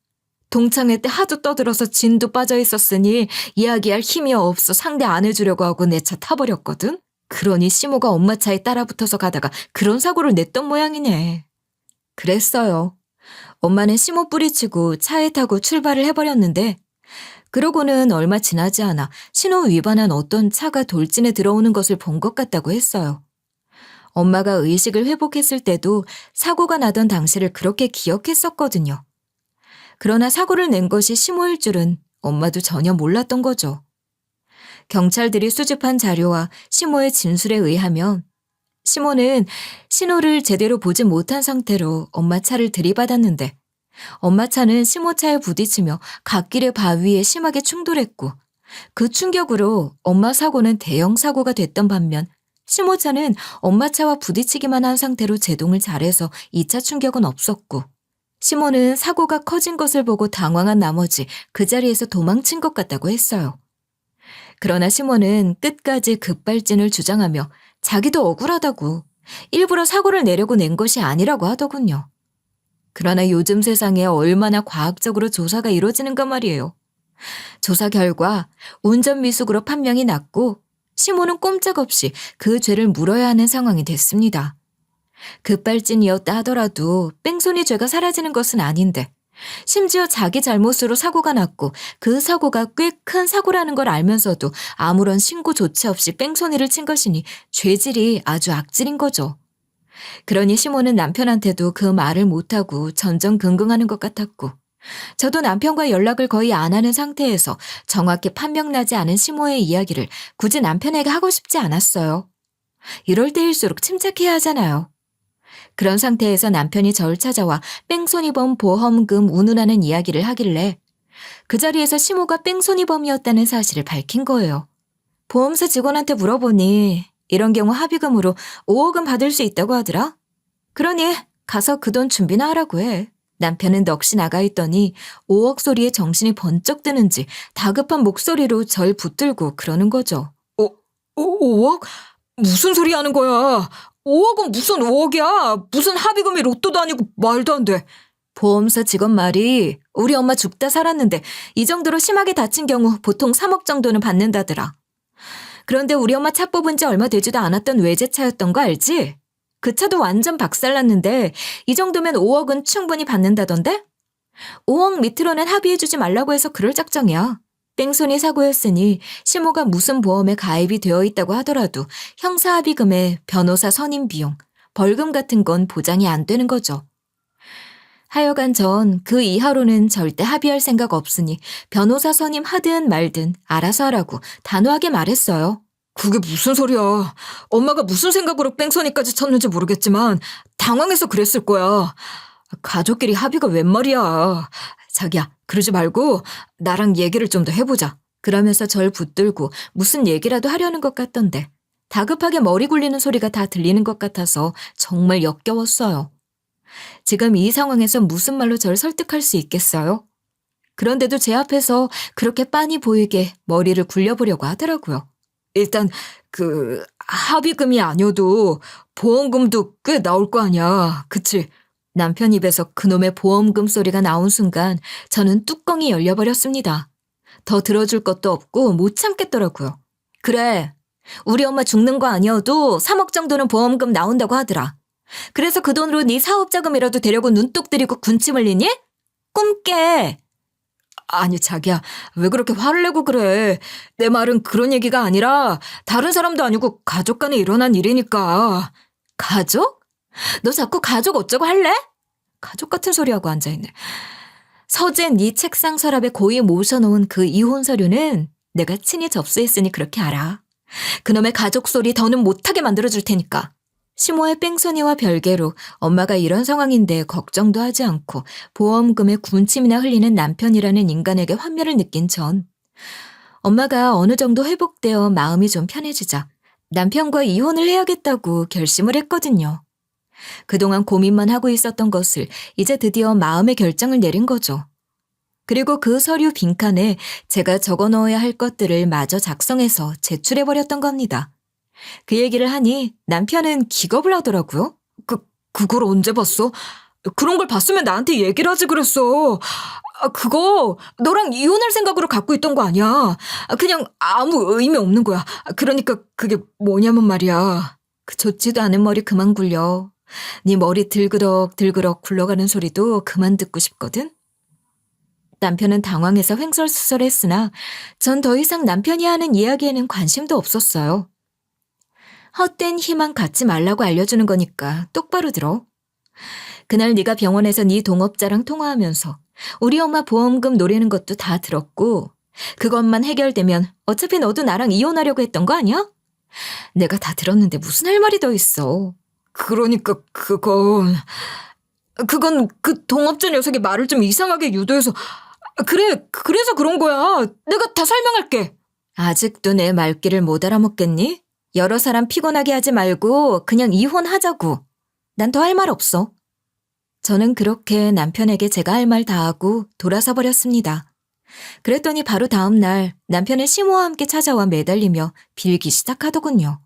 동창회 때 하도 떠들어서 진도 빠져 있었으니 이야기할 힘이 없어 상대 안 해주려고 하고 내 차 타버렸거든. 그러니 시모가 엄마 차에 따라붙어서 가다가 그런 사고를 냈던 모양이네. 그랬어요. 엄마는 시모 뿌리치고 차에 타고 출발을 해버렸는데 그러고는 얼마 지나지 않아 신호 위반한 어떤 차가 돌진에 들어오는 것을 본 것 같다고 했어요. 엄마가 의식을 회복했을 때도 사고가 나던 당시를 그렇게 기억했었거든요. 그러나 사고를 낸 것이 시모일 줄은 엄마도 전혀 몰랐던 거죠. 경찰들이 수집한 자료와 시모의 진술에 의하면 시모는 신호를 제대로 보지 못한 상태로 엄마 차를 들이받았는데 엄마 차는 시모 차에 부딪히며 갓길의 바위에 심하게 충돌했고 그 충격으로 엄마 사고는 대형 사고가 됐던 반면 시모 차는 엄마 차와 부딪히기만 한 상태로 제동을 잘해서 2차 충격은 없었고 시모는 사고가 커진 것을 보고 당황한 나머지 그 자리에서 도망친 것 같다고 했어요. 그러나 시모는 끝까지 급발진을 주장하며 자기도 억울하다고 일부러 사고를 내려고 낸 것이 아니라고 하더군요. 그러나 요즘 세상에 얼마나 과학적으로 조사가 이루어지는가 말이에요. 조사 결과 운전 미숙으로 판명이 났고 시모는 꼼짝없이 그 죄를 물어야 하는 상황이 됐습니다. 급발진이었다 하더라도 뺑소니 죄가 사라지는 것은 아닌데 심지어 자기 잘못으로 사고가 났고 그 사고가 꽤 큰 사고라는 걸 알면서도 아무런 신고 조치 없이 뺑소니를 친 것이니 죄질이 아주 악질인 거죠. 그러니 시모는 남편한테도 그 말을 못하고 전전긍긍하는 것 같았고 저도 남편과 연락을 거의 안 하는 상태에서 정확히 판명나지 않은 시모의 이야기를 굳이 남편에게 하고 싶지 않았어요. 이럴 때일수록 침착해야 하잖아요. 그런 상태에서 남편이 저를 찾아와 뺑소니범 보험금 운운하는 이야기를 하길래 그 자리에서 시모가 뺑소니범이었다는 사실을 밝힌 거예요. 보험사 직원한테 물어보니 이런 경우 합의금으로 5억은 받을 수 있다고 하더라. 그러니 가서 그 돈 준비나 하라고 해. 남편은 넋이 나가 있더니 5억 소리에 정신이 번쩍 드는지 다급한 목소리로 절 붙들고 그러는 거죠. 5억? 무슨 소리 하는 거야? 5억은 무슨 5억이야? 무슨 합의금이 로또도 아니고 말도 안 돼. 보험사 직원 말이 우리 엄마 죽다 살았는데 이 정도로 심하게 다친 경우 보통 3억 정도는 받는다더라. 그런데 우리 엄마 차 뽑은 지 얼마 되지도 않았던 외제차였던 거 알지? 그 차도 완전 박살났는데 이 정도면 5억은 충분히 받는다던데? 5억 밑으로는 합의해주지 말라고 해서 그럴 작정이야. 뺑소니 사고였으니 시모가 무슨 보험에 가입이 되어 있다고 하더라도 형사 합의금에 변호사 선임 비용, 벌금 같은 건 보장이 안 되는 거죠. 하여간 전 그 이하로는 절대 합의할 생각 없으니 변호사 선임 하든 말든 알아서 하라고 단호하게 말했어요. 그게 무슨 소리야. 엄마가 무슨 생각으로 뺑소니까지 쳤는지 모르겠지만 당황해서 그랬을 거야. 가족끼리 합의가 웬 말이야. 자기야, 그러지 말고 나랑 얘기를 좀 더 해보자. 그러면서 절 붙들고 무슨 얘기라도 하려는 것 같던데 다급하게 머리 굴리는 소리가 다 들리는 것 같아서 정말 역겨웠어요. 지금 이 상황에서 무슨 말로 절 설득할 수 있겠어요? 그런데도 제 앞에서 그렇게 빤히 보이게 머리를 굴려보려고 하더라고요. 일단 합의금이 아니어도 보험금도 꽤 나올 거 아니야. 그치? 남편 입에서 그놈의 보험금 소리가 나온 순간 저는 뚜껑이 열려버렸습니다. 더 들어줄 것도 없고 못 참겠더라고요. 그래, 우리 엄마 죽는 거 아니어도 3억 정도는 보험금 나온다고 하더라. 그래서 그 돈으로 네 사업 자금이라도 되려고 눈독 들이고 군침 흘리니? 꿈깨. 아니, 자기야, 왜 그렇게 화를 내고 그래? 내 말은 그런 얘기가 아니라 다른 사람도 아니고 가족 간에 일어난 일이니까. 가족? 너 자꾸 가족 어쩌고 할래? 가족 같은 소리하고 앉아있네. 서재 네 책상 서랍에 고이 모셔놓은 그 이혼 서류는 내가 친히 접수했으니 그렇게 알아. 그놈의 가족 소리 더는 못하게 만들어줄 테니까. 시모의 뺑소니와 별개로 엄마가 이런 상황인데 걱정도 하지 않고 보험금에 군침이나 흘리는 남편이라는 인간에게 환멸을 느낀 전 엄마가 어느 정도 회복되어 마음이 좀 편해지자 남편과 이혼을 해야겠다고 결심을 했거든요. 그동안 고민만 하고 있었던 것을 이제 드디어 마음의 결정을 내린 거죠. 그리고 그 서류 빈칸에 제가 적어 넣어야 할 것들을 마저 작성해서 제출해버렸던 겁니다. 그 얘기를 하니 남편은 기겁을 하더라고요. 그걸 언제 봤어? 그런 걸 봤으면 나한테 얘기를 하지 그랬어. 그거 너랑 이혼할 생각으로 갖고 있던 거 아니야. 그냥 아무 의미 없는 거야. 그러니까 그게 뭐냐면 말이야. 그 좋지도 않은 머리 그만 굴려. 네 머리 들그럭 굴러가는 소리도 그만 듣고 싶거든. 남편은 당황해서 횡설수설했으나 전 더 이상 남편이 하는 이야기에는 관심도 없었어요. 헛된 희망 갖지 말라고 알려주는 거니까 똑바로 들어. 그날 네가 병원에서 네 동업자랑 통화하면서 우리 엄마 보험금 노리는 것도 다 들었고 그것만 해결되면 어차피 너도 나랑 이혼하려고 했던 거 아니야? 내가 다 들었는데 무슨 할 말이 더 있어. 그러니까 그건 그 동업자 녀석이 말을 좀 이상하게 유도해서 그래서 그런 거야. 내가 다 설명할게. 아직도 내 말귀를 못 알아먹겠니? 여러 사람 피곤하게 하지 말고 그냥 이혼하자고. 난 더 할 말 없어. 저는 그렇게 남편에게 제가 할 말 다 하고 돌아서 버렸습니다. 그랬더니 바로 다음 날 남편은 시모와 함께 찾아와 매달리며 빌기 시작하더군요.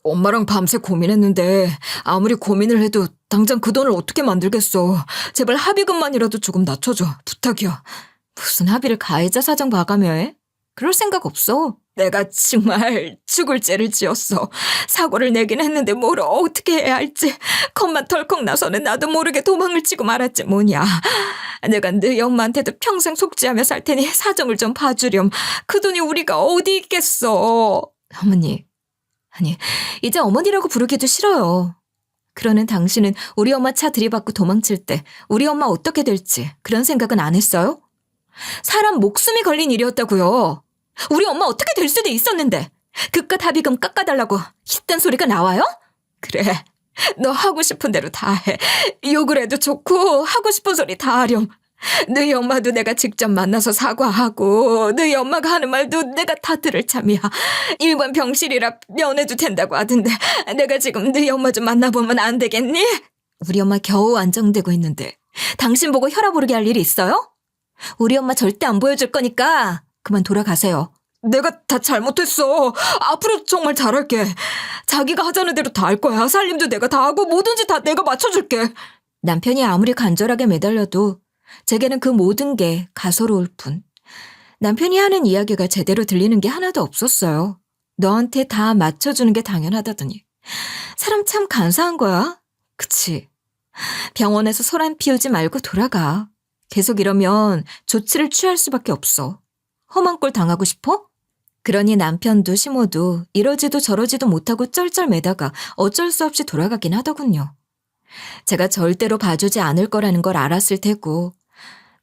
엄마랑 밤새 고민했는데 아무리 고민을 해도 당장 그 돈을 어떻게 만들겠어. 제발 합의금만이라도 조금 낮춰줘. 부탁이야. 무슨 합의를 가해자 사정 봐가며 해? 그럴 생각 없어. 내가 정말 죽을 죄를 지었어. 사고를 내긴 했는데 뭘 어떻게 해야 할지 겁만 덜컥 나서는 나도 모르게 도망을 치고 말았지 뭐냐. 내가 너희 엄마한테도 평생 속죄하며 살 테니 사정을 좀 봐주렴. 그 돈이 우리가 어디 있겠어. 어머니, 아니 이제 어머니라고 부르기도 싫어요. 그러는 당신은 우리 엄마 차 들이받고 도망칠 때 우리 엄마 어떻게 될지 그런 생각은 안 했어요? 사람 목숨이 걸린 일이었다고요. 우리 엄마 어떻게 될 수도 있었는데 그깟 합의금 깎아달라고 이딴 소리가 나와요? 그래, 너 하고 싶은 대로 다 해. 욕을 해도 좋고 하고 싶은 소리 다 하렴. 너희 엄마도 내가 직접 만나서 사과하고 너희 엄마가 하는 말도 내가 다 들을 참이야. 일반 병실이라 면회도 된다고 하던데 내가 지금 너희 엄마 좀 만나보면 안 되겠니? 우리 엄마 겨우 안정되고 있는데 당신 보고 혈압 오르게 할 일이 있어요? 우리 엄마 절대 안 보여줄 거니까 그만 돌아가세요. 내가 다 잘못했어. 앞으로 정말 잘할게. 자기가 하자는 대로 다 할 거야. 살림도 내가 다 하고 뭐든지 다 내가 맞춰줄게. 남편이 아무리 간절하게 매달려도 제게는 그 모든 게 가소로울 뿐. 남편이 하는 이야기가 제대로 들리는 게 하나도 없었어요. 너한테 다 맞춰주는 게 당연하다더니. 사람 참 간사한 거야. 그치? 병원에서 소란 피우지 말고 돌아가. 계속 이러면 조치를 취할 수밖에 없어. 험한 꼴 당하고 싶어? 그러니 남편도 시모도 이러지도 저러지도 못하고 쩔쩔매다가 어쩔 수 없이 돌아가긴 하더군요. 제가 절대로 봐주지 않을 거라는 걸 알았을 테고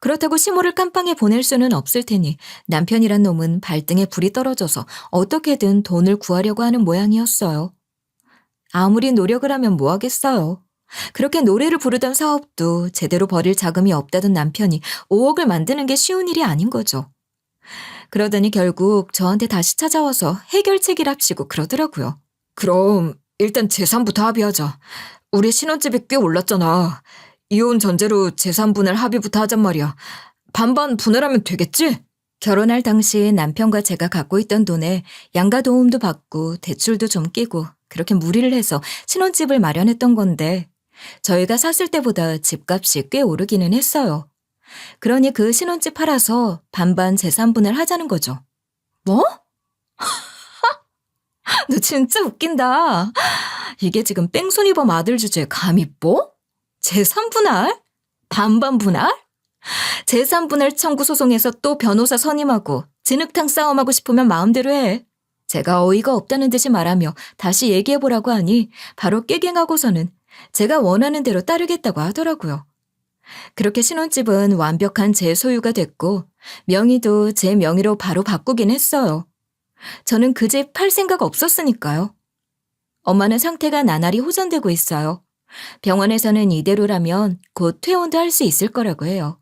그렇다고 시모를 깜빵에 보낼 수는 없을 테니 남편이란 놈은 발등에 불이 떨어져서 어떻게든 돈을 구하려고 하는 모양이었어요. 아무리 노력을 하면 뭐 하겠어요. 그렇게 노래를 부르던 사업도 제대로 벌일 자금이 없다던 남편이 5억을 만드는 게 쉬운 일이 아닌 거죠. 그러더니 결국 저한테 다시 찾아와서 해결책이랍시고 그러더라고요. 그럼 일단 재산부터 합의하자. 우리 신혼집이 꽤 올랐잖아. 이혼 전제로 재산 분할 합의부터 하잔 말이야. 반반 분할하면 되겠지? 결혼할 당시 남편과 제가 갖고 있던 돈에 양가 도움도 받고 대출도 좀 끼고 그렇게 무리를 해서 신혼집을 마련했던 건데 저희가 샀을 때보다 집값이 꽤 오르기는 했어요. 그러니 그 신혼집 팔아서 반반 재산 분할 하자는 거죠. 뭐? 너 진짜 웃긴다. 이게 지금 뺑소니범 아들 주제에 감히 뭐? 재산 분할? 반반 분할? 제3분할 청구 소송에서 또 변호사 선임하고 진흙탕 싸움하고 싶으면 마음대로 해. 제가 어이가 없다는 듯이 말하며 다시 얘기해보라고 하니 바로 깨갱하고서는 제가 원하는 대로 따르겠다고 하더라고요. 그렇게 신혼집은 완벽한 제 소유가 됐고 명의도 제 명의로 바로 바꾸긴 했어요. 저는 그 집 팔 생각 없었으니까요. 엄마는 상태가 나날이 호전되고 있어요. 병원에서는 이대로라면 곧 퇴원도 할 수 있을 거라고 해요.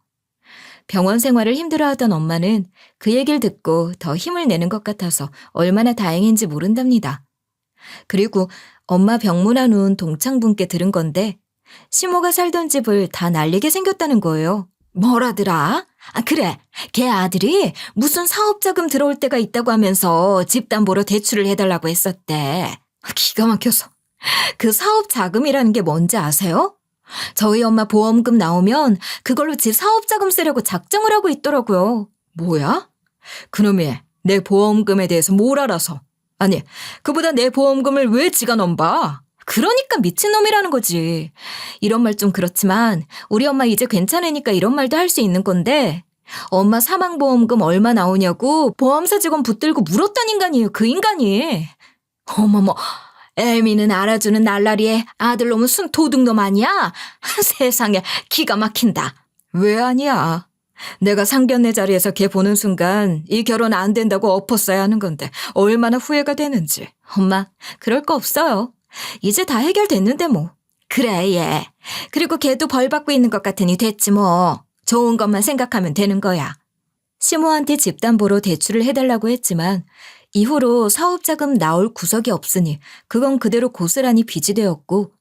병원 생활을 힘들어하던 엄마는 그 얘기를 듣고 더 힘을 내는 것 같아서 얼마나 다행인지 모른답니다. 그리고 엄마 병문안 온 동창분께 들은 건데 시모가 살던 집을 다 날리게 생겼다는 거예요. 뭐라더라? 그래, 걔 아들이 무슨 사업자금 들어올 때가 있다고 하면서 집담보로 대출을 해달라고 했었대. 기가 막혀서. 그 사업 자금이라는 게 뭔지 아세요? 저희 엄마 보험금 나오면 그걸로 집 사업자금 쓰려고 작정을 하고 있더라고요. 뭐야? 그놈이 내 보험금에 대해서 뭘 알아서. 아니, 그보다 내 보험금을 왜 지가 넘봐? 그러니까 미친놈이라는 거지. 이런 말 좀 그렇지만 우리 엄마 이제 괜찮으니까 이런 말도 할 수 있는 건데 엄마 사망보험금 얼마 나오냐고 보험사 직원 붙들고 물었던 인간이에요. 그 인간이. 어머머. 애미는 알아주는 날라리에 아들놈은 순 도둑놈 아니야? 세상에 기가 막힌다. 왜 아니야? 내가 상견례 자리에서 걔 보는 순간 이 결혼 안 된다고 엎었어야 하는 건데 얼마나 후회가 되는지. 엄마, 그럴 거 없어요. 이제 다 해결됐는데 뭐. 그래, 얘. 그리고 걔도 벌 받고 있는 것 같으니 됐지 뭐. 좋은 것만 생각하면 되는 거야. 시모한테 집담보로 대출을 해달라고 했지만 이후로 사업자금 나올 구석이 없으니 그건 그대로 고스란히 빚이 되었고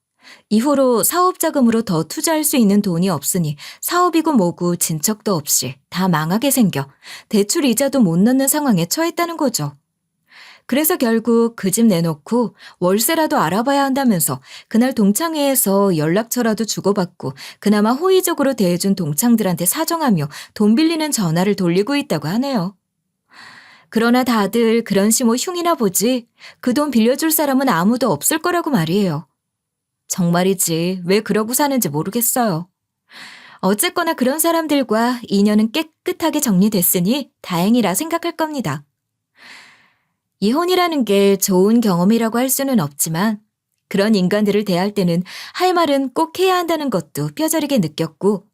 이후로 사업자금으로 더 투자할 수 있는 돈이 없으니 사업이고 뭐고 진척도 없이 다 망하게 생겨 대출 이자도 못 넣는 상황에 처했다는 거죠. 그래서 결국 그 집 내놓고 월세라도 알아봐야 한다면서 그날 동창회에서 연락처라도 주고받고 그나마 호의적으로 대해준 동창들한테 사정하며 돈 빌리는 전화를 돌리고 있다고 하네요. 그러나 다들 그런 시모 흉이나 보지 그 돈 빌려줄 사람은 아무도 없을 거라고 말이에요. 정말이지 왜 그러고 사는지 모르겠어요. 어쨌거나 그런 사람들과 인연은 깨끗하게 정리됐으니 다행이라 생각할 겁니다. 이혼이라는 게 좋은 경험이라고 할 수는 없지만 그런 인간들을 대할 때는 할 말은 꼭 해야 한다는 것도 뼈저리게 느꼈고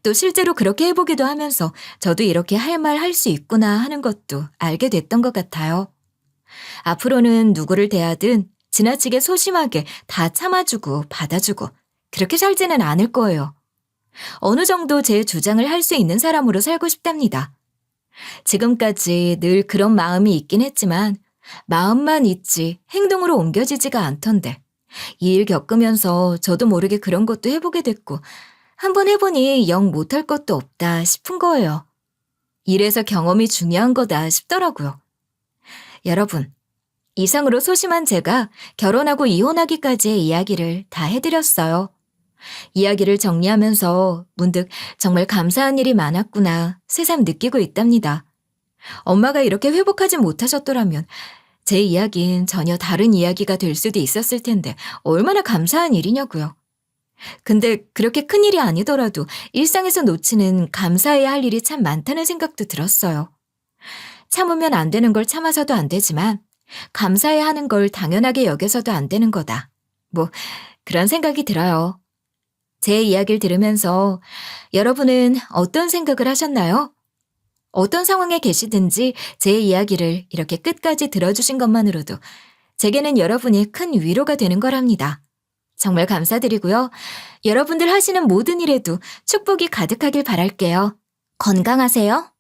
또 실제로 그렇게 해보기도 하면서 저도 이렇게 할 말 할 수 있구나 하는 것도 알게 됐던 것 같아요. 앞으로는 누구를 대하든 지나치게 소심하게 다 참아주고 받아주고 그렇게 살지는 않을 거예요. 어느 정도 제 주장을 할 수 있는 사람으로 살고 싶답니다. 지금까지 늘 그런 마음이 있긴 했지만 마음만 있지 행동으로 옮겨지지가 않던데 이 일 겪으면서 저도 모르게 그런 것도 해보게 됐고 한번 해보니 영 못할 것도 없다 싶은 거예요. 이래서 경험이 중요한 거다 싶더라고요. 여러분, 이상으로 소심한 제가 결혼하고 이혼하기까지의 이야기를 다 해드렸어요. 이야기를 정리하면서 문득 정말 감사한 일이 많았구나 새삼 느끼고 있답니다. 엄마가 이렇게 회복하지 못하셨더라면 제 이야기는 전혀 다른 이야기가 될 수도 있었을 텐데 얼마나 감사한 일이냐고요. 근데 그렇게 큰일이 아니더라도 일상에서 놓치는 감사해야 할 일이 참 많다는 생각도 들었어요. 참으면 안 되는 걸 참아서도 안 되지만 감사해야 하는 걸 당연하게 여겨서도 안 되는 거다. 뭐 그런 생각이 들어요. 제 이야기를 들으면서 여러분은 어떤 생각을 하셨나요? 어떤 상황에 계시든지 제 이야기를 이렇게 끝까지 들어주신 것만으로도 제게는 여러분이 큰 위로가 되는 거랍니다. 정말 감사드리고요. 여러분들 하시는 모든 일에도 축복이 가득하길 바랄게요. 건강하세요.